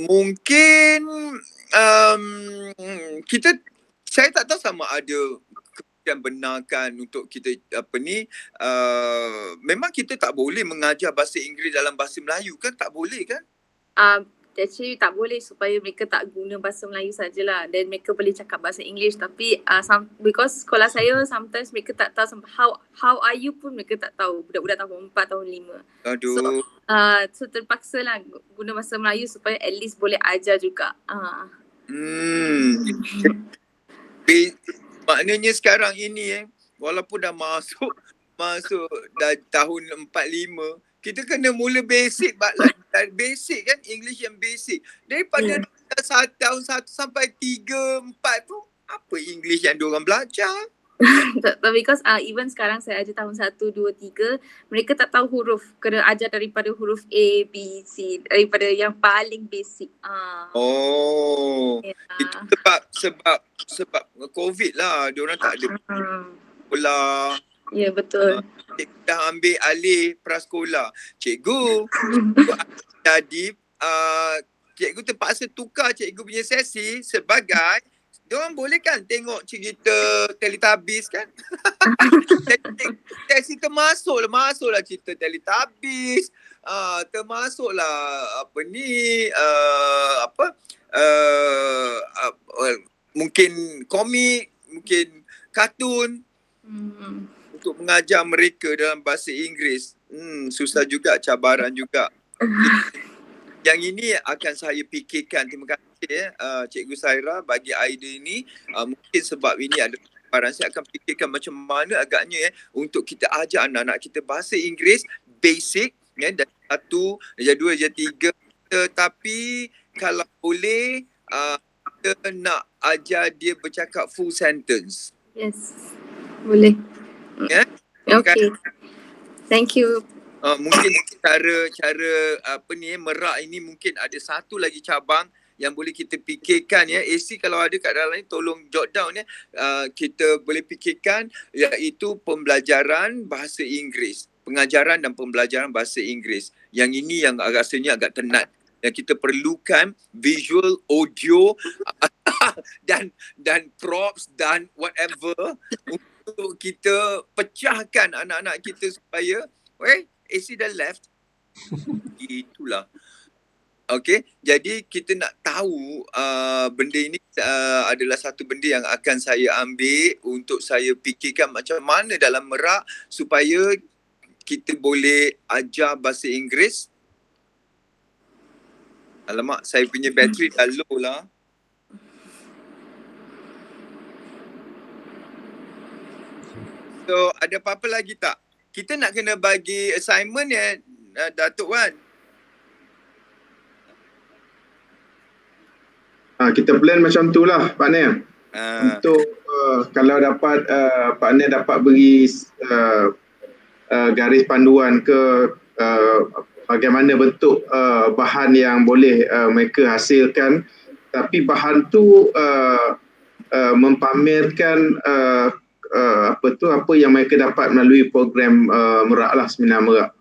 mungkin saya tak tahu sama ada yang benarkan untuk kita memang kita tak boleh mengajar bahasa Inggeris dalam bahasa Melayu kan, tak boleh kan? actually tak boleh supaya mereka tak guna bahasa Melayu sajalah, dan mereka boleh cakap bahasa English. Tapi because sekolah saya sometimes mereka tak tahu how are you pun mereka tak tahu, budak-budak tahun 4, tahun 5. Aduh. So terpaksa lah guna bahasa Melayu supaya at least boleh ajar juga. Maknanya sekarang ini walaupun dah masuk dah tahun 45, kita kena mula basic basic kan, English yang basic. Daripada tahun 1 sampai 3, 4 tu apa English yang diorang belajar? Because even sekarang saya ajar tahun 1, 2, 3, mereka tak tahu huruf. Kena ajar daripada huruf A, B, C, daripada yang paling basic. Itu sebab COVID lah, diorang tak ada sekolah. Ya, betul. Cikgu dah ambil alih prasekolah. Cikgu jadi cikgu terpaksa tukar cikgu punya sesi sebagai diorang boleh kan tengok cerita Teletubbies kan. Sesi masuklah cerita Teletubbies, termasuklah mungkin komik, mungkin kartun. Untuk mengajar mereka dalam bahasa Inggeris. Susah juga, cabaran juga. Yang ini akan saya fikirkan. Terima kasih Cikgu Saira bagi idea ini. Mungkin sebab ini ada cabaran, saya akan fikirkan macam mana agaknya untuk kita ajar anak-anak kita bahasa Inggeris basic, dari 1, darjah 2, darjah 3. Tetapi kalau boleh kita nak ajar dia bercakap full sentence. Yes, boleh. Okay. Thank you. Mungkin cara merak ini mungkin ada satu lagi cabang yang boleh kita fikirkan AC kalau ada kat dalam ni tolong jot down kita boleh fikirkan, iaitu pembelajaran bahasa Inggeris, pengajaran dan pembelajaran bahasa Inggeris. Yang ini yang rasanya agak tenat. Yang kita perlukan visual, audio dan props dan whatever untuk kita pecahkan anak-anak kita supaya AC dah left. Itulah. Okay, jadi kita nak tahu benda ini adalah satu benda yang akan saya ambil untuk saya fikirkan macam mana dalam merak supaya kita boleh ajar bahasa Inggeris. Alamak, saya punya bateri dah low lah. So, ada apa-apa lagi tak? Kita nak kena bagi assignment Datuk Wan. Kita plan macam tu lah Pak Nel. Untuk kalau dapat Pak Nel dapat beri garis panduan ke bagaimana bentuk bahan yang boleh mereka hasilkan, tapi bahan tu mempamerkan apa yang mereka dapat melalui program merak lah, seminar merak.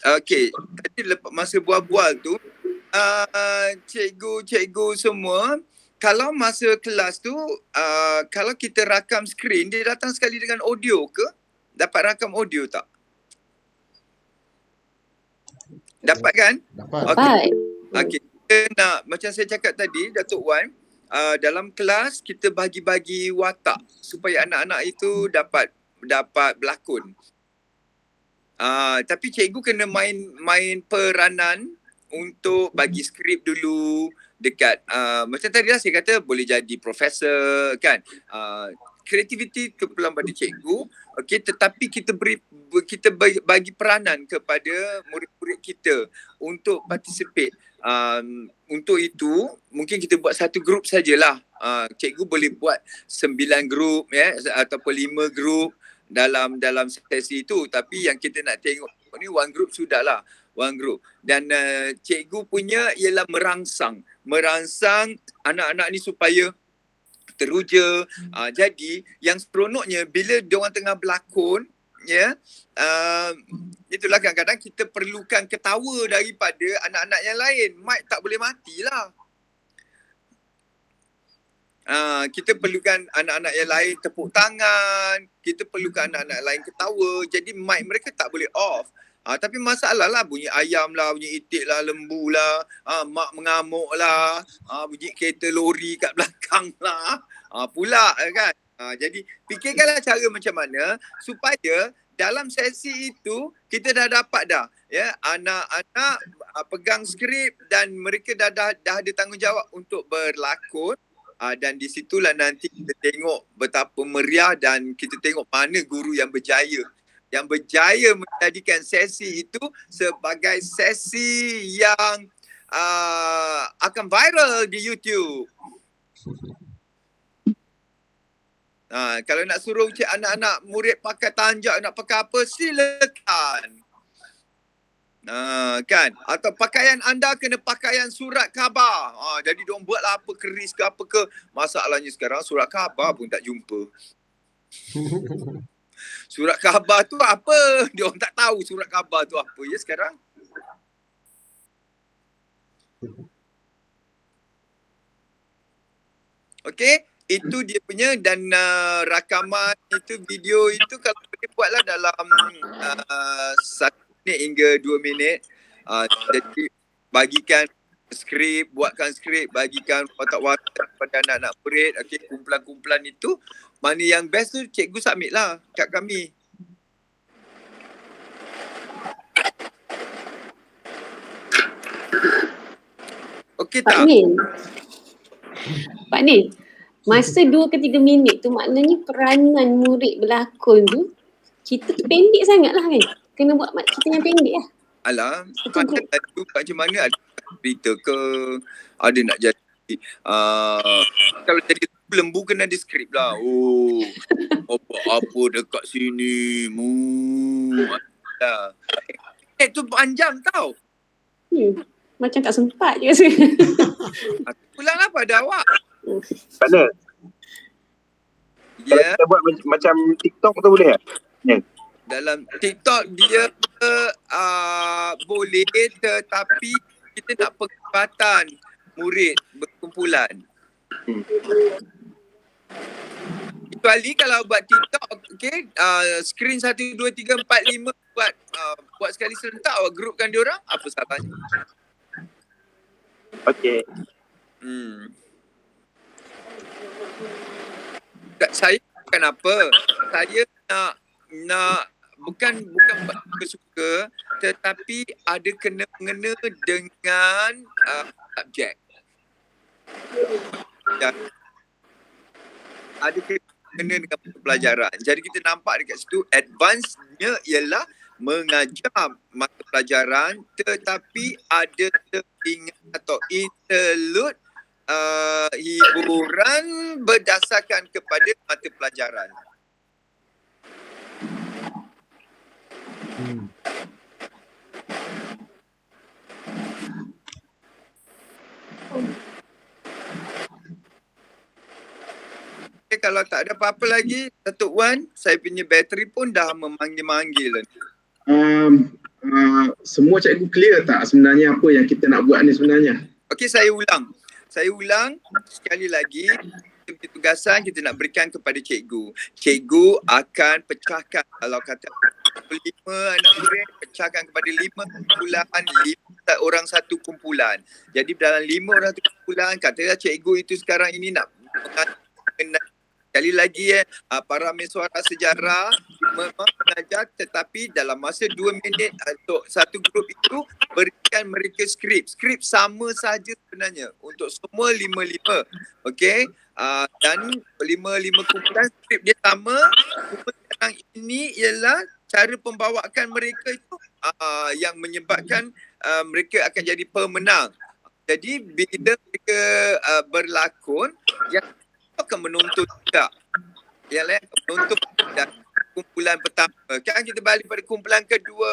Okey, tadi masa bual-bual tu cikgu semua, kalau masa kelas tu kalau kita rakam skrin, dia datang sekali dengan audio ke? Dapat rakam audio tak? Dapat kan? Dapat. Okey. Kita nak, macam saya cakap tadi Datuk Wan, dalam kelas kita bagi-bagi watak supaya anak-anak itu dapat berlakon. Tapi cikgu kena main peranan untuk bagi skrip dulu dekat macam tadi lah saya kata boleh jadi profesor kan. Kreativiti keperluan pada cikgu, okey, tetapi kita bagi peranan kepada murid-murid kita untuk participate. Untuk itu mungkin kita buat satu grup sajalah. Cikgu boleh buat 9 grup ataupun 5 grup dalam sesi itu, tapi yang kita nak tengok ni one group sudahlah, one group. Dan cikgu punya ialah merangsang anak-anak ni supaya teruja. Jadi yang seronoknya bila diorang tengah berlakon, itulah kadang-kadang kita perlukan ketawa daripada anak-anak yang lain. Mic tak boleh matilah. Kita perlukan anak-anak yang lain tepuk tangan, kita perlukan anak-anak lain ketawa. Jadi mic mereka tak boleh off. Tapi masalah lah bunyi ayam lah, bunyi itik lah, lembu lah, mak mengamuk lah, bunyi kereta lori kat belakang lah, pula kan. Jadi fikirkanlah cara macam mana supaya dalam sesi itu kita dah dapat dah ya anak-anak pegang skrip dan mereka dah ada tanggungjawab untuk berlakon. Dan di situlah nanti kita tengok betapa meriah dan kita tengok mana guru yang berjaya menjadikan sesi itu sebagai sesi yang akan viral di YouTube. Kalau nak suruh anak-anak murid pakai tanjak, nak pakai apa, silakan. Kan? Atau pakaian anda kena pakaian surat khabar. Jadi diorang buatlah apa keris ke apa ke. Masalahnya sekarang surat khabar pun tak jumpa. Surat khabar tu apa? Diorang tak tahu surat khabar tu apa ya sekarang. Okey, itu dia punya dan rakaman itu, video itu kalau boleh buatlah dalam 1 minit hingga 2 minit. Jadi bagikan skrip, buatkan skrip, bagikan watak-watak kepada anak-anak murid. Okey, kumpulan-kumpulan itu mana yang best tu cikgu submit lah kat kami. Okey tak? Pak Nin, masa 2 ke 3 minit tu maknanya peranan murid berlakon tu cerita tu pendek sangat lah kan? Kena buat cerita yang pendek lah. Alah, macam mana ada cerita ke, ada nak jadi kalau jadi lembu kena ada skrip lah. Apa dekat sini tu panjang tau. Macam tak sempat je rasa. Pulanglah pada awak. Mana? Ya. Kita buat macam TikTok tu boleh tak? Dalam TikTok dia boleh, tetapi kita nak perkhidmatan murid berkumpulan. Kecuali kalau buat TikTok, okey, screen 1, 2, 3, 4, 5 buat sekali serentak, awak grupkan diorang, apa salahnya? Okey. Saya bukan apa, saya nak bukan suka, tetapi ada kena-mengena dengan subjek. Ada kena dengan pelajaran. Jadi kita nampak dekat situ advance-nya ialah mengajar mata pelajaran, tetapi ada teringat atau interlude hiburan berdasarkan kepada mata pelajaran. Kalau tak ada apa-apa lagi, Datuk Wan, saya punya bateri pun dah memanggil-manggil. Semua cikgu clear tak sebenarnya apa yang kita nak buat ni sebenarnya? Okey, saya ulang sekali lagi. Tugasan kita nak berikan kepada cikgu. Cikgu akan pecahkan, kalau kata 5 anak murid, pecahkan kepada 5 kumpulan, 5 orang satu kumpulan. Jadi dalam 5 orang satu kumpulan, katalah cikgu itu sekarang ini nak sekali lagi para mesuara sejarah memang mengajar, tetapi dalam masa 2 minit untuk satu grup itu berikan mereka skrip sama saja sebenarnya untuk semua 5-5. Okey, dan 5 kumpulan skrip dia sama. Cuma sekarang ini ialah cara pembawaan mereka itu yang menyebabkan mereka akan jadi pemenang. Jadi bila mereka berlakon, yang akan menuntut juga. Yang lain akan menuntut dan kumpulan pertama. Kan kita balik pada kumpulan kedua.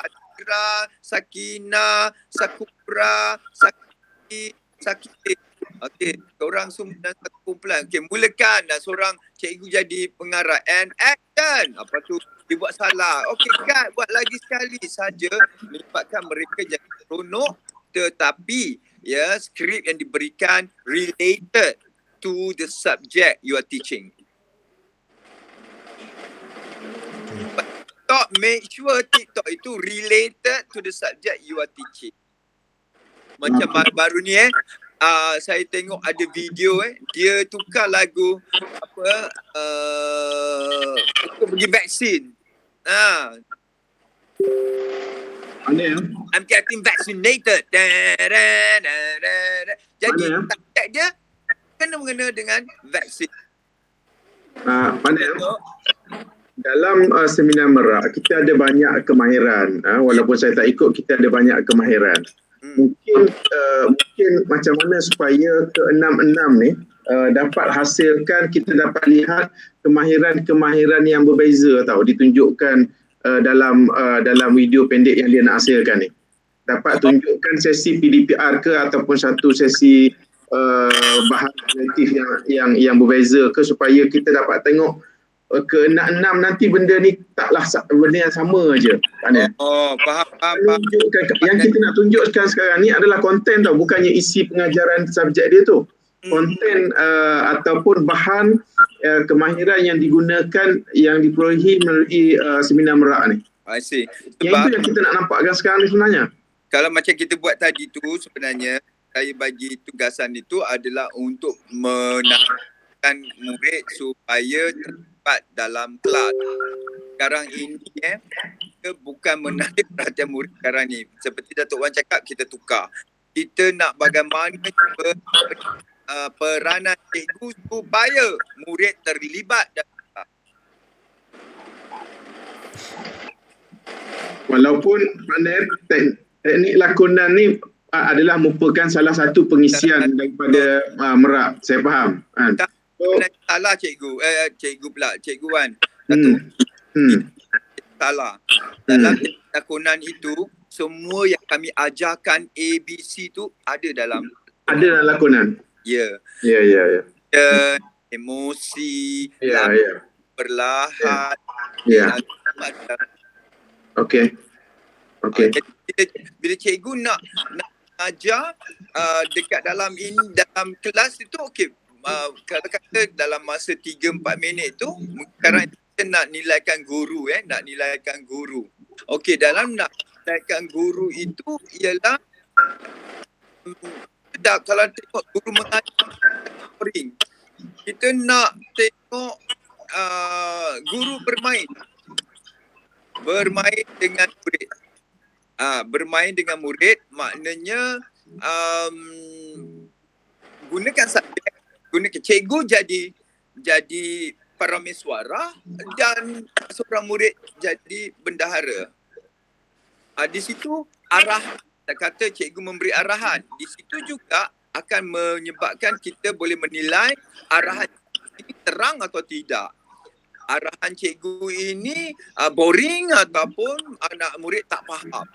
Adira, Sakina, Sakura, Sakiti. Okey, korang semua dalam satu kumpulan. Okey, mulakan dan seorang cikgu jadi pengarah. And action. Apa tu? Dia buat salah. Okey, cut. Buat lagi sekali saja. Menyebabkan mereka jadi seronok. Tetapi, skrip yang diberikan related to the subject you are teaching. make sure TikTok itu related to the subject you are teaching. Macam baru ni saya tengok ada video dia tukar lagu untuk pergi vaksin. Mana ya? I'm getting vaccinated. Jadi subjek dia kena-mengena dengan vaksin. Mana ya? Dalam seminar Merak, kita ada banyak kemahiran. Walaupun saya tak ikut, kita ada banyak kemahiran. Mungkin macam mana supaya ke-6 ni dapat hasilkan, kita dapat lihat kemahiran-kemahiran yang berbeza ditunjukkan dalam video pendek yang dia nak hasilkan ni. Dapat tunjukkan sesi PDPR ke ataupun satu sesi bahan kreatif yang berbeza ke, supaya kita dapat tengok ke-6 nanti benda ni taklah benda yang sama aje. Faham. Yang kita nak tunjukkan sekarang ni adalah konten bukannya isi pengajaran subjek dia tu. Konten ataupun bahan kemahiran yang digunakan, yang diperolehi melalui seminar Merak ni. I see. Yang itu yang kita nak nampakkan sekarang ni sebenarnya. Kalau macam kita buat tadi tu, sebenarnya saya bagi tugasan itu adalah untuk menakkan murid supaya terlibat dalam kelas. Sekarang ini kita bukan menarik perhatian murid sekarang ni. Seperti Datuk Wan cakap, kita tukar. Kita nak bagaimana peranan cikgu supaya murid terlibat dalam kelas. Walaupun teknik lakonan ni adalah merupakan salah satu pengisian daripada Merak, saya faham. Salah cikgu Wan. Salah. Dalam lakonan itu, semua yang kami ajarkan ABC tu ada dalam lakonan. Ya. Emosi, perlahan. Okey. Bila cikgu nak ajar dekat dalam kelas itu, okey, kata-kata dalam masa 3-4 minit tu, sekarang kita nak nilaikan guru. Okey, dalam nak nilaikan guru itu ialah kalau tengok guru mengajar, kita nak tengok guru bermain dengan murid. Bermain dengan murid maknanya gunakan subjek, cikgu jadi parameswara dan seorang murid jadi bendahara. Di situ kata cikgu memberi arahan. Di situ juga akan menyebabkan kita boleh menilai arahan ini terang atau tidak. Arahan cikgu ini boring ataupun anak murid tak faham.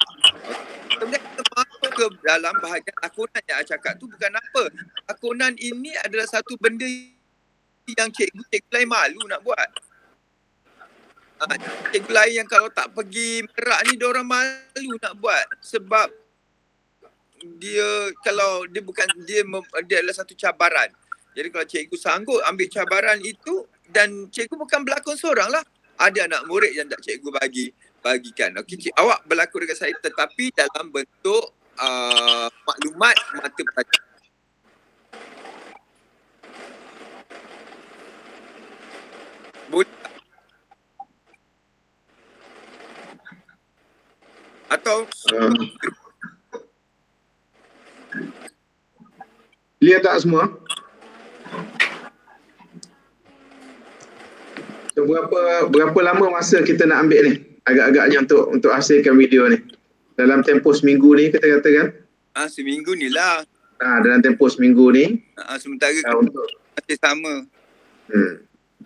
Kemudian kita masuk ke dalam bahagian lakonan yang saya cakap tu bukan apa. Lakonan ini adalah satu benda yang cikgu lain malu nak buat. Cikgu lain yang kalau tak pergi Merak ni, diorang malu nak buat. Sebab dia adalah satu cabaran. Jadi kalau cikgu sanggup ambil cabaran itu, dan cikgu bukan berlakon seorang lah. Ada anak murid yang tak cikgu bagikan. Okey, awak berlakon dekat saya tetapi dalam bentuk maklumat mata pelajaran. Boleh tak? Atau lihat tak semua? So, berapa lama masa kita nak ambil ni? Agak-agaknya untuk hasilkan video ni. Dalam tempoh seminggu ni kita katakan? Seminggu ni lah. Dalam tempoh seminggu ni. Sementara masih sama.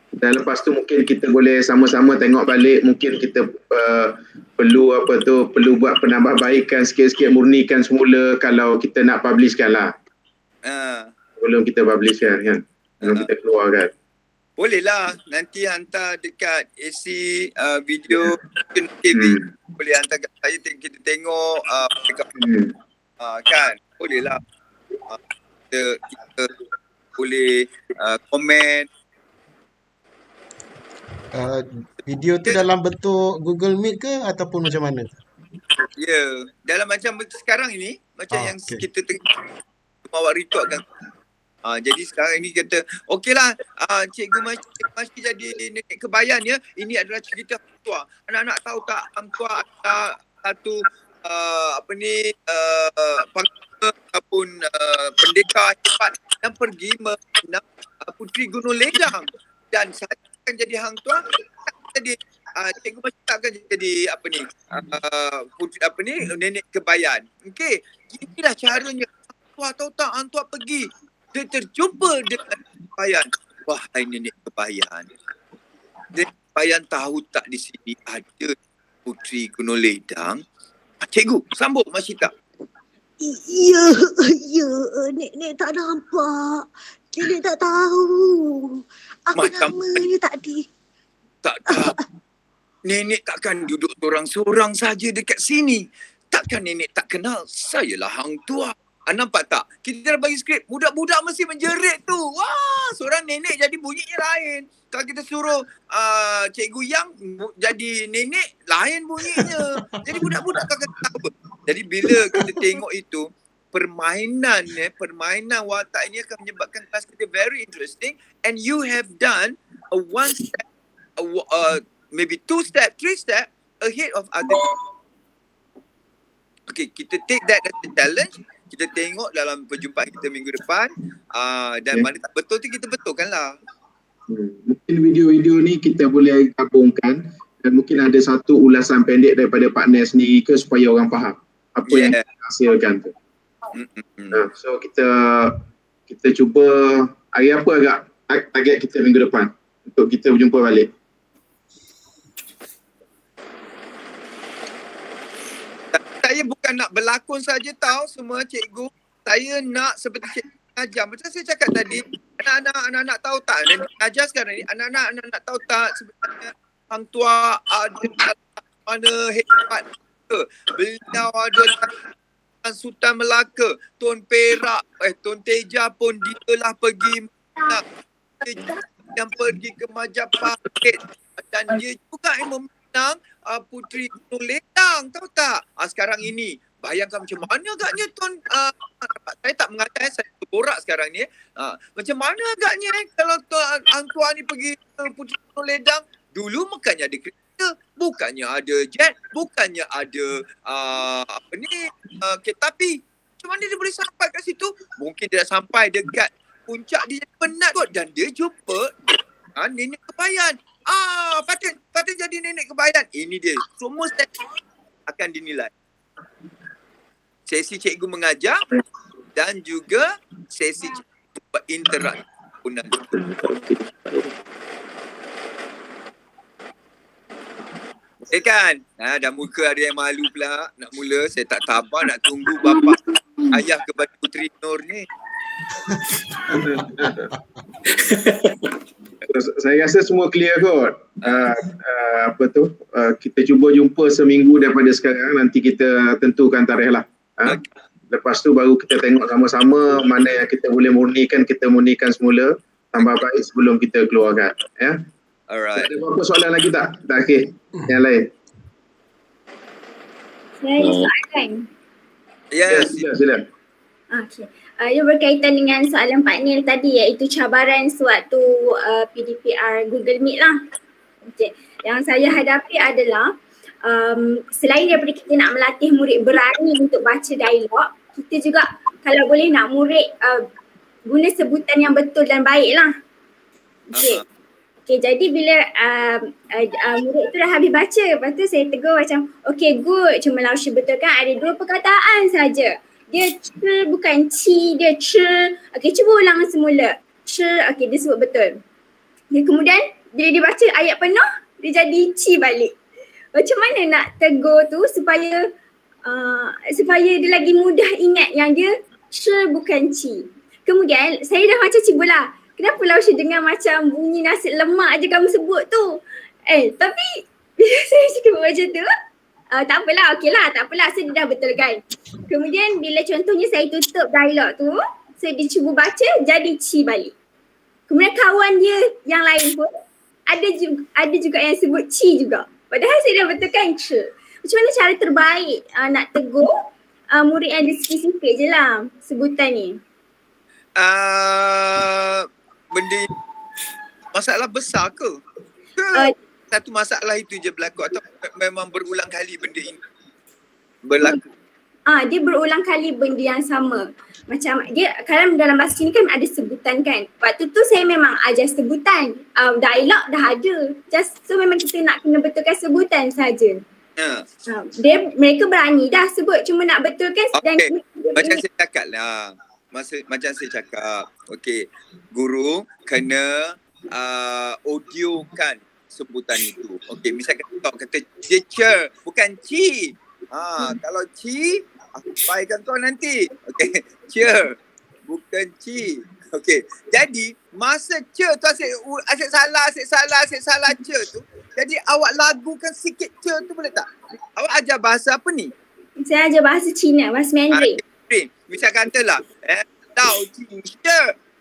Dan lepas tu mungkin kita boleh sama-sama tengok balik. Mungkin kita perlu buat penambahbaikan sikit-sikit, murnikan semula kalau kita nak publishkan lah. Sebelum kita publishkan kan. Sebelum kita keluarkan. Boleh lah, nanti hantar dekat AC video TV. Boleh hantar kat saya, kita tengok kan. Boleh lah. Kita boleh komen. Video tu dalam bentuk Google Meet ke ataupun macam mana? Ya, dalam macam sekarang ini, macam yang okey. kita awak report kan. Jadi sekarang ini kata, okeylah, Cikgu Masih jadi nenek kebayan ya. Ini adalah cerita hang tua. Anak-anak tahu tak hang tua ada satu panglima ataupun pendekar hebat yang pergi menang Puteri Gunung Ledang. Dan saya akan jadi hang tua, jadi Cikgu Masih tak akan jadi nenek kebayan. Okey, inilah caranya. Hang tua tahu tak, hang tua pergi. Dia terjumpa dengan kebayan. Wahai nenek kebayan. Nenek kebayan tahu tak di sini ada Puteri Gunung Ledang? Cikgu, sambung Masih tak? Ya, Nek tak nampak. Nenek tak tahu. Apa Macam namanya tadi? tak tahu. Nenek takkan duduk sorang-sorang saja dekat sini. Takkan nenek tak kenal? Sayalah hang tua. Nampak tak? Kita dah bagi skrip. Budak-budak mesti menjerit tu. Wah, seorang nenek jadi bunyinya lain. Kalau kita suruh Cikgu Yang jadi nenek, lain bunyinya. Jadi budak-budak takkan tahu. Jadi bila kita tengok itu, permainan watak ini akan menyebabkan kelas kita very interesting, and you have done a one step, maybe 2 step, 3 step ahead of other. Okay, kita take that as a challenge. Kita tengok dalam perjumpaan kita minggu depan, dan mana tak betul tu kita betulkan lah. Mungkin video-video ni kita boleh gabungkan dan mungkin ada satu ulasan pendek daripada partner sendiri ke supaya orang faham apa yang kita hasilkan tu. So kita cuba hari apa agak target kita minggu depan untuk kita berjumpa balik. Saya bukan nak berlakon saja tahu semua cikgu. Saya nak seperti cikgu ajar. Macam saya cakap tadi, anak-anak tahu tak? Ajar sekarang ni, anak-anak tahu tak sebenarnya hang tua ada mana hebat ke? Beliau adalah Sultan Melaka, Tun Perak, Tun Teja pun dia lah pergi yang pergi ke Majapahit, dan dia juga yang memenang Puteri Gunung Ledang, tahu tak? Sekarang ini bayangkan macam mana agaknya Tun, saya tak mengajar, saya berborak sekarang ni. Macam mana agaknya kalau hang tua ni pergi ke Puteri Gunung Ledang? Dulu bukannya ada kereta, bukannya ada jet, bukannya ada kereta api. Macam mana dia boleh sampai kat situ? Mungkin dia dah sampai dekat puncak, dia penat kot, dan dia jumpa nenek kebayan. Patut jadi nenek kebayan. Ini dia. Semua akan dinilai. Sesi cikgu mengajar dan juga sesi cikgu berinteraksi. Kan? Dah muka ada yang malu pula. Nak mula, saya tak sabar nak tunggu bapa ayah kepada Puteri Nur ni. Saya rasa semua clear kot. Kita cuba jumpa seminggu daripada sekarang, nanti kita tentukan tarikh lah. Lepas tu baru kita tengok sama-sama mana yang kita boleh murnikan, kita murnikan semula, tambah baik sebelum kita keluarkan. Ya. Alright. Ada apa soalan lagi tak? Akhir yang lain. Saya ada soalan. Yes. Sila. Okey. Ia berkaitan dengan soalan Pak Nil tadi, iaitu cabaran sewaktu PDPR Google Meet lah. Okay. Yang saya hadapi adalah selain daripada kita nak melatih murid berani untuk baca dialog, kita juga kalau boleh nak murid guna sebutan yang betul dan baik lah. Okay, jadi bila murid tu dah habis baca, lepas tu saya tegur macam, okay good, cuma Laushi betulkan ada 2 perkataan saja. Dia ch bukan ci, dia ch. Okay, cuba ulang semula. Ch, okay dia sebut betul. Okay, kemudian bila dia baca ayat penuh, dia jadi ci balik. Macam mana nak tegur tu supaya dia lagi mudah ingat yang dia ch bukan ci. Kemudian saya dah macam cibulah. Kenapa Laushi dengar macam bunyi nasi lemak je kamu sebut tu? Tapi bila saya cakap macam tu, tak apalah, okey lah, tak apalah, saya dah betulkan. Kemudian bila contohnya saya tutup dialog tu, saya dia cuba baca, jadi ci balik. Kemudian kawan dia yang lain pun ada juga yang sebut Ci juga. Padahal saya dah betulkan Ce. Macam mana cara terbaik nak tegur murid yang spesifik je lah sebutan ni? Benda masalah besar ke? Satu masalah itu je berlaku atau memang berulang kali benda ini berlaku? Dia berulang kali benda yang sama. Macam dia kalau dalam bahasa sini kan ada sebutan kan. Waktu tu saya memang ajar sebutan. Dialog dah ada. So memang kita nak kena betulkan sebutan saja. Mereka berani dah sebut, cuma nak betulkan. Okay. Macam saya cakap lah. Macam saya cakap. Okay. Guru kena audiokan sebutan itu. Okay. Misalkan kata teacher, bukan Ci. Kalau Ci, aku baikkan kau nanti. Okay. Cer, bukan Ci. Okay. Jadi, masa Cer tu asyik salah Cer tu. Jadi, awak lagukan sikit Cer tu boleh tak? Awak ajar bahasa apa ni? Saya ajar bahasa Cina, bahasa Mandarin. Misal katalah, Lao Qing Shi,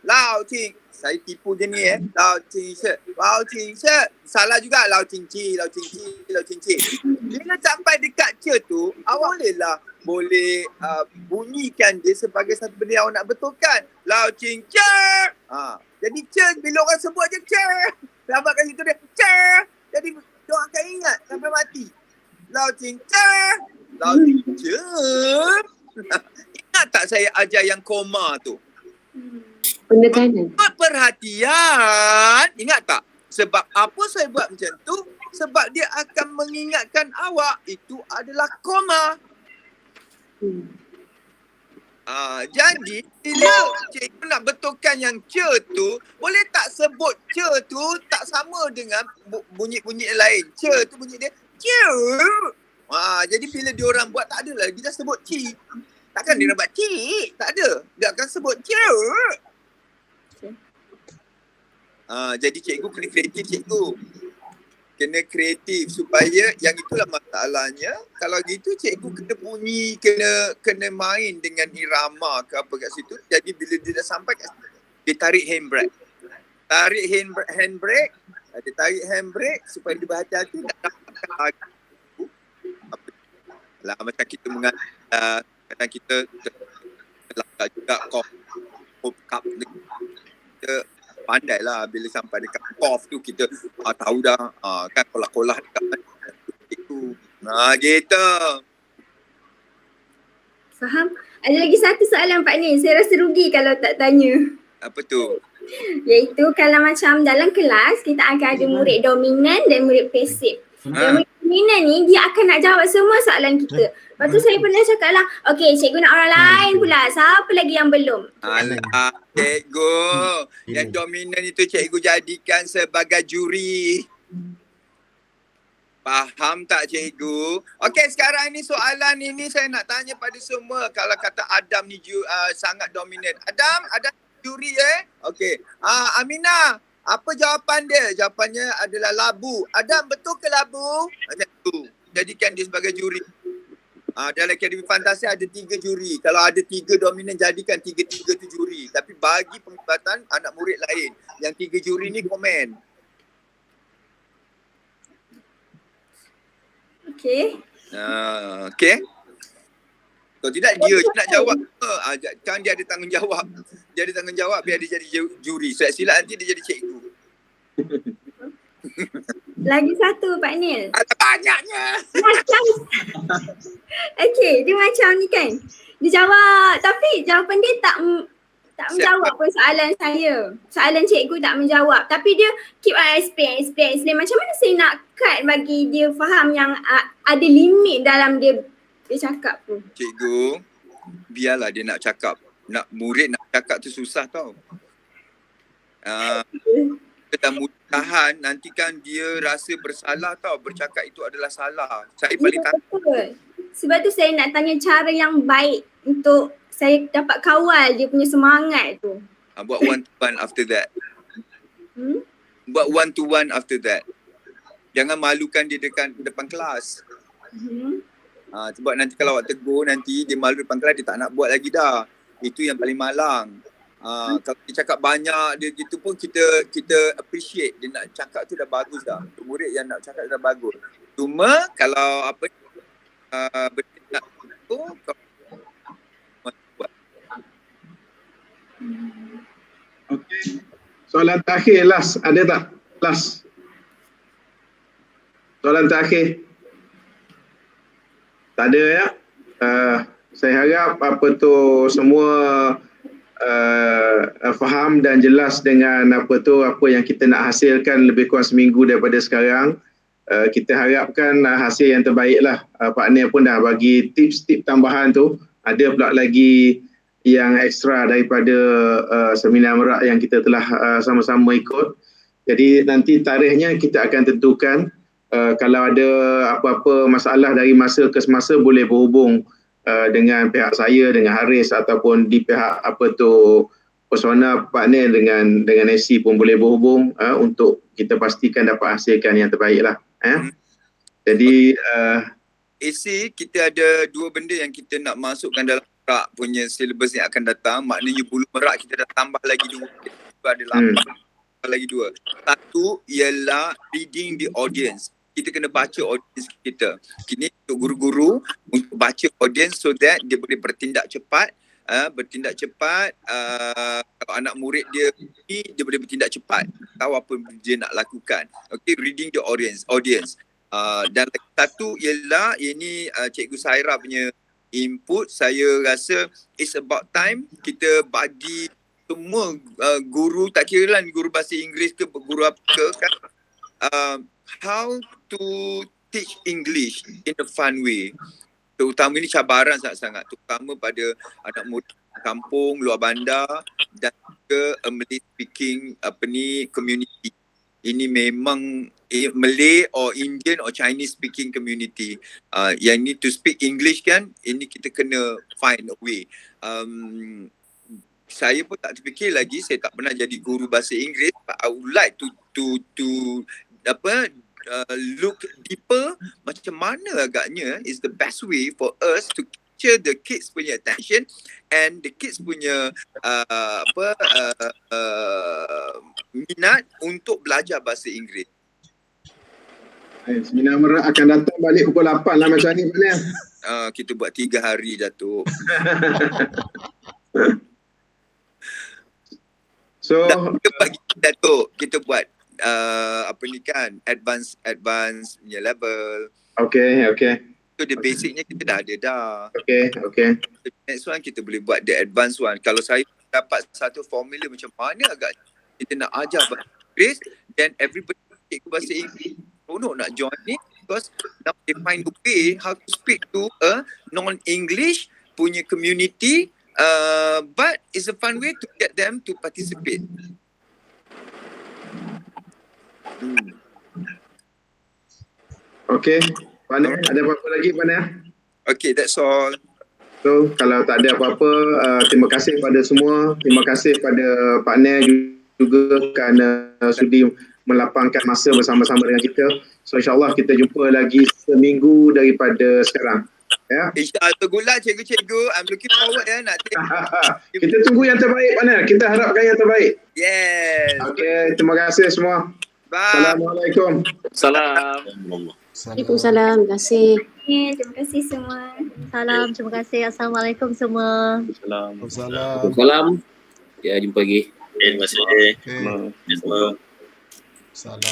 Lao Qing. Saya tipu je ni Lao Qing Shi, Lao Qing Shi. Salah juga Lao Qing Qi, Lao Qing Qi, Lao Qing Qi. Bila sampai dekat Ce tu, awak boleh bunyikan dia sebagai satu benda yang awak nak betulkan. Lao Qing Ce. Jadi Ce, bila orang sebut je Ce. Lambat kat situ dia Ce. Jadi dia akan ingat sampai mati. Lao Qing Ce. Lao Qing Ce. Ingat tak saya ajar yang koma tu? Penekanan. Perhatian. Ingat tak? Sebab apa saya buat macam tu? Sebab dia akan mengingatkan awak itu adalah koma. Jadi bila cikgu nak betulkan yang Ce tu, boleh tak sebut Ce tu tak sama dengan bunyi-bunyi lain. Ce tu bunyi dia Ce. Jadi bila dia orang buat tak ada lagi dah sebut Ci. Takkan dia nak buat Ci. Tak ada. Dia akan sebut Ce. Jadi cikgu kena kreatif cikgu. Kena kreatif supaya yang itulah masalahnya. Kalau gitu cikgu kena bunyi, kena main dengan irama ke apa kat situ. Jadi bila dia dah sampai kat situ, dia tarik handbrake. Tarik handbrake. Dia tarik handbrake supaya dia berhati-hati nak dapatkan lagu. Macam kita mengajar, kadang kita terlakar juga cup kita pandai lah bila sampai dekat cough tu kita tahu dah kan kolah-kolah dekat itu. Gitu. Faham? Ada lagi satu soalan Pak Nil. Saya rasa rugi kalau tak tanya. Apa tu? Iaitu kalau macam dalam kelas kita akan ada murid dominan dan murid pasif. Yang murid dominan ni dia akan nak jawab semua soalan kita. Lepas tu saya pernah cakap lah, okay cikgu nak orang lain pula. Siapa lagi yang belum? Alah cikgu. Yang dominan itu cikgu jadikan sebagai juri. Faham tak cikgu? Okey, sekarang ini soalan ini saya nak tanya pada semua. Kalau kata Adam ni sangat dominan. Adam juri Okey. Aminah, apa jawapan dia? Jawapannya adalah labu. Adam, betul ke labu? Macam tu. Jadikan dia sebagai juri. Dalam Akademi Fantasi ada 3 juri. Kalau ada 3 dominan, jadikan 3-3 tu juri. Tapi bagi penglibatan anak murid lain. Yang 3 juri ni komen. Okey. Okey. Kalau tidak dia je nak jawab. Kan dia ada tanggungjawab. Dia ada tanggungjawab biar dia jadi juri. Silap-silap nanti dia jadi cikgu. Lagi satu Pak Nil. Ada banyaknya. Macam okey, dia macam ni kan. Dia jawab tapi jawapan dia tak menjawab pun soalan saya. Soalan cikgu tak menjawab. Tapi dia keep on explain. Macam mana saya nak cut bagi dia faham yang ada limit dalam dia cakap tu. Cikgu, biarlah dia nak cakap. Murid nak cakap tu susah tau. Kita mudahan nanti kan dia rasa bersalah tau. Bercakap itu adalah salah. Saya paling betul. Sebab tu saya nak tanya cara yang baik untuk saya dapat kawal dia punya semangat tu. Buat one to one after that. Buat one to one after that. Jangan malukan dia depan kelas. Sebab nanti kalau awak tegur nanti dia malu depan kelas, dia tak nak buat lagi dah. Itu yang paling malang. Kalau dia cakap banyak dia gitu pun kita appreciate. Dia nak cakap tu dah bagus dah. Murid yang nak cakap dah bagus. Cuma kalau apa benda nak tu Okey. Soalan terakhir last, ada tak? Last. Soalan terakhir. Tak ada ya? Saya harap apa tu semua faham dan jelas dengan apa yang kita nak hasilkan lebih kurang seminggu daripada sekarang. Kita harapkan hasil yang terbaik lah. Pak Nel pun dah bagi tips-tips tambahan tu. Ada pula lagi yang ekstra daripada seminar merak yang kita telah sama-sama ikut. Jadi nanti tarikhnya kita akan tentukan. Kalau ada apa-apa masalah dari masa ke semasa boleh berhubung dengan pihak saya, dengan Haris ataupun di pihak persona partner dengan SC pun boleh berhubung untuk kita pastikan dapat hasilkan yang terbaik lah. Jadi AC kita ada 2 benda yang kita nak masukkan dalam merak punya syllabus yang akan datang. Maknanya bulu merak kita dah tambah lagi 2. Ada 8 lagi 2. Satu ialah reading the audience. Kita kena baca audience kita. Kini untuk guru-guru untuk baca audience so that dia boleh bertindak cepat. Kalau anak murid dia boleh bertindak cepat. Tahu apa dia nak lakukan. Okay, reading the audience. Dan lagi satu ialah ini Cikgu Saira punya input. Saya rasa it's about time kita bagi semua guru, tak kira lah guru bahasa Inggeris ke guru apa ke kan, how to teach English in a fun way. Terutama ini cabaran sangat-sangat, terutama pada anak murid kampung, luar bandar dan juga Malay speaking community. Ini memang Malay or Indian or Chinese speaking community yang need to speak English kan, ini kita kena find a way. Saya pun tak terfikir lagi, saya tak pernah jadi guru bahasa Inggeris, but I would like to look deeper macam mana agaknya is the best way for us to capture the kids punya attention and the kids punya minat untuk belajar bahasa Inggeris. Seminar merak akan datang balik pukul 8 lah macam ni mana? Kita buat 3 hari Datuk. So Datuk, kita buat advance punya level. Okay. So the basicnya kita dah ada dah. Okay. The next one kita boleh buat the advance one. Kalau saya dapat satu formula macam mana agak kita nak ajar bahasa Inggeris, then everybody cikgu bahasa Inggeris nak join ni because now they find a way how to speak to a non-English punya community, but it's a fun way to get them to participate. Okay, Pana, ada apa-apa lagi Pana? Okay, that's all. So, kalau tak ada apa-apa, terima kasih pada semua. Terima kasih pada partner juga kerana sudi melapangkan masa bersama-sama dengan kita. So, insyaAllah kita jumpa lagi seminggu daripada sekarang. Ya. InsyaAllah tergulat cikgu-cikgu. I'm looking forward nak tengok. Kita tunggu yang terbaik Pana. Kita harapkan yang terbaik. Yes. Okay, terima kasih semua. Bye. Assalamualaikum. Salam. Waalaikumsalam. Terima kasih. Terima kasih semua. Salam, terima kasih. Assalamualaikum semua. Salam. Ya, jumpa lagi. Terima kasih. Salam.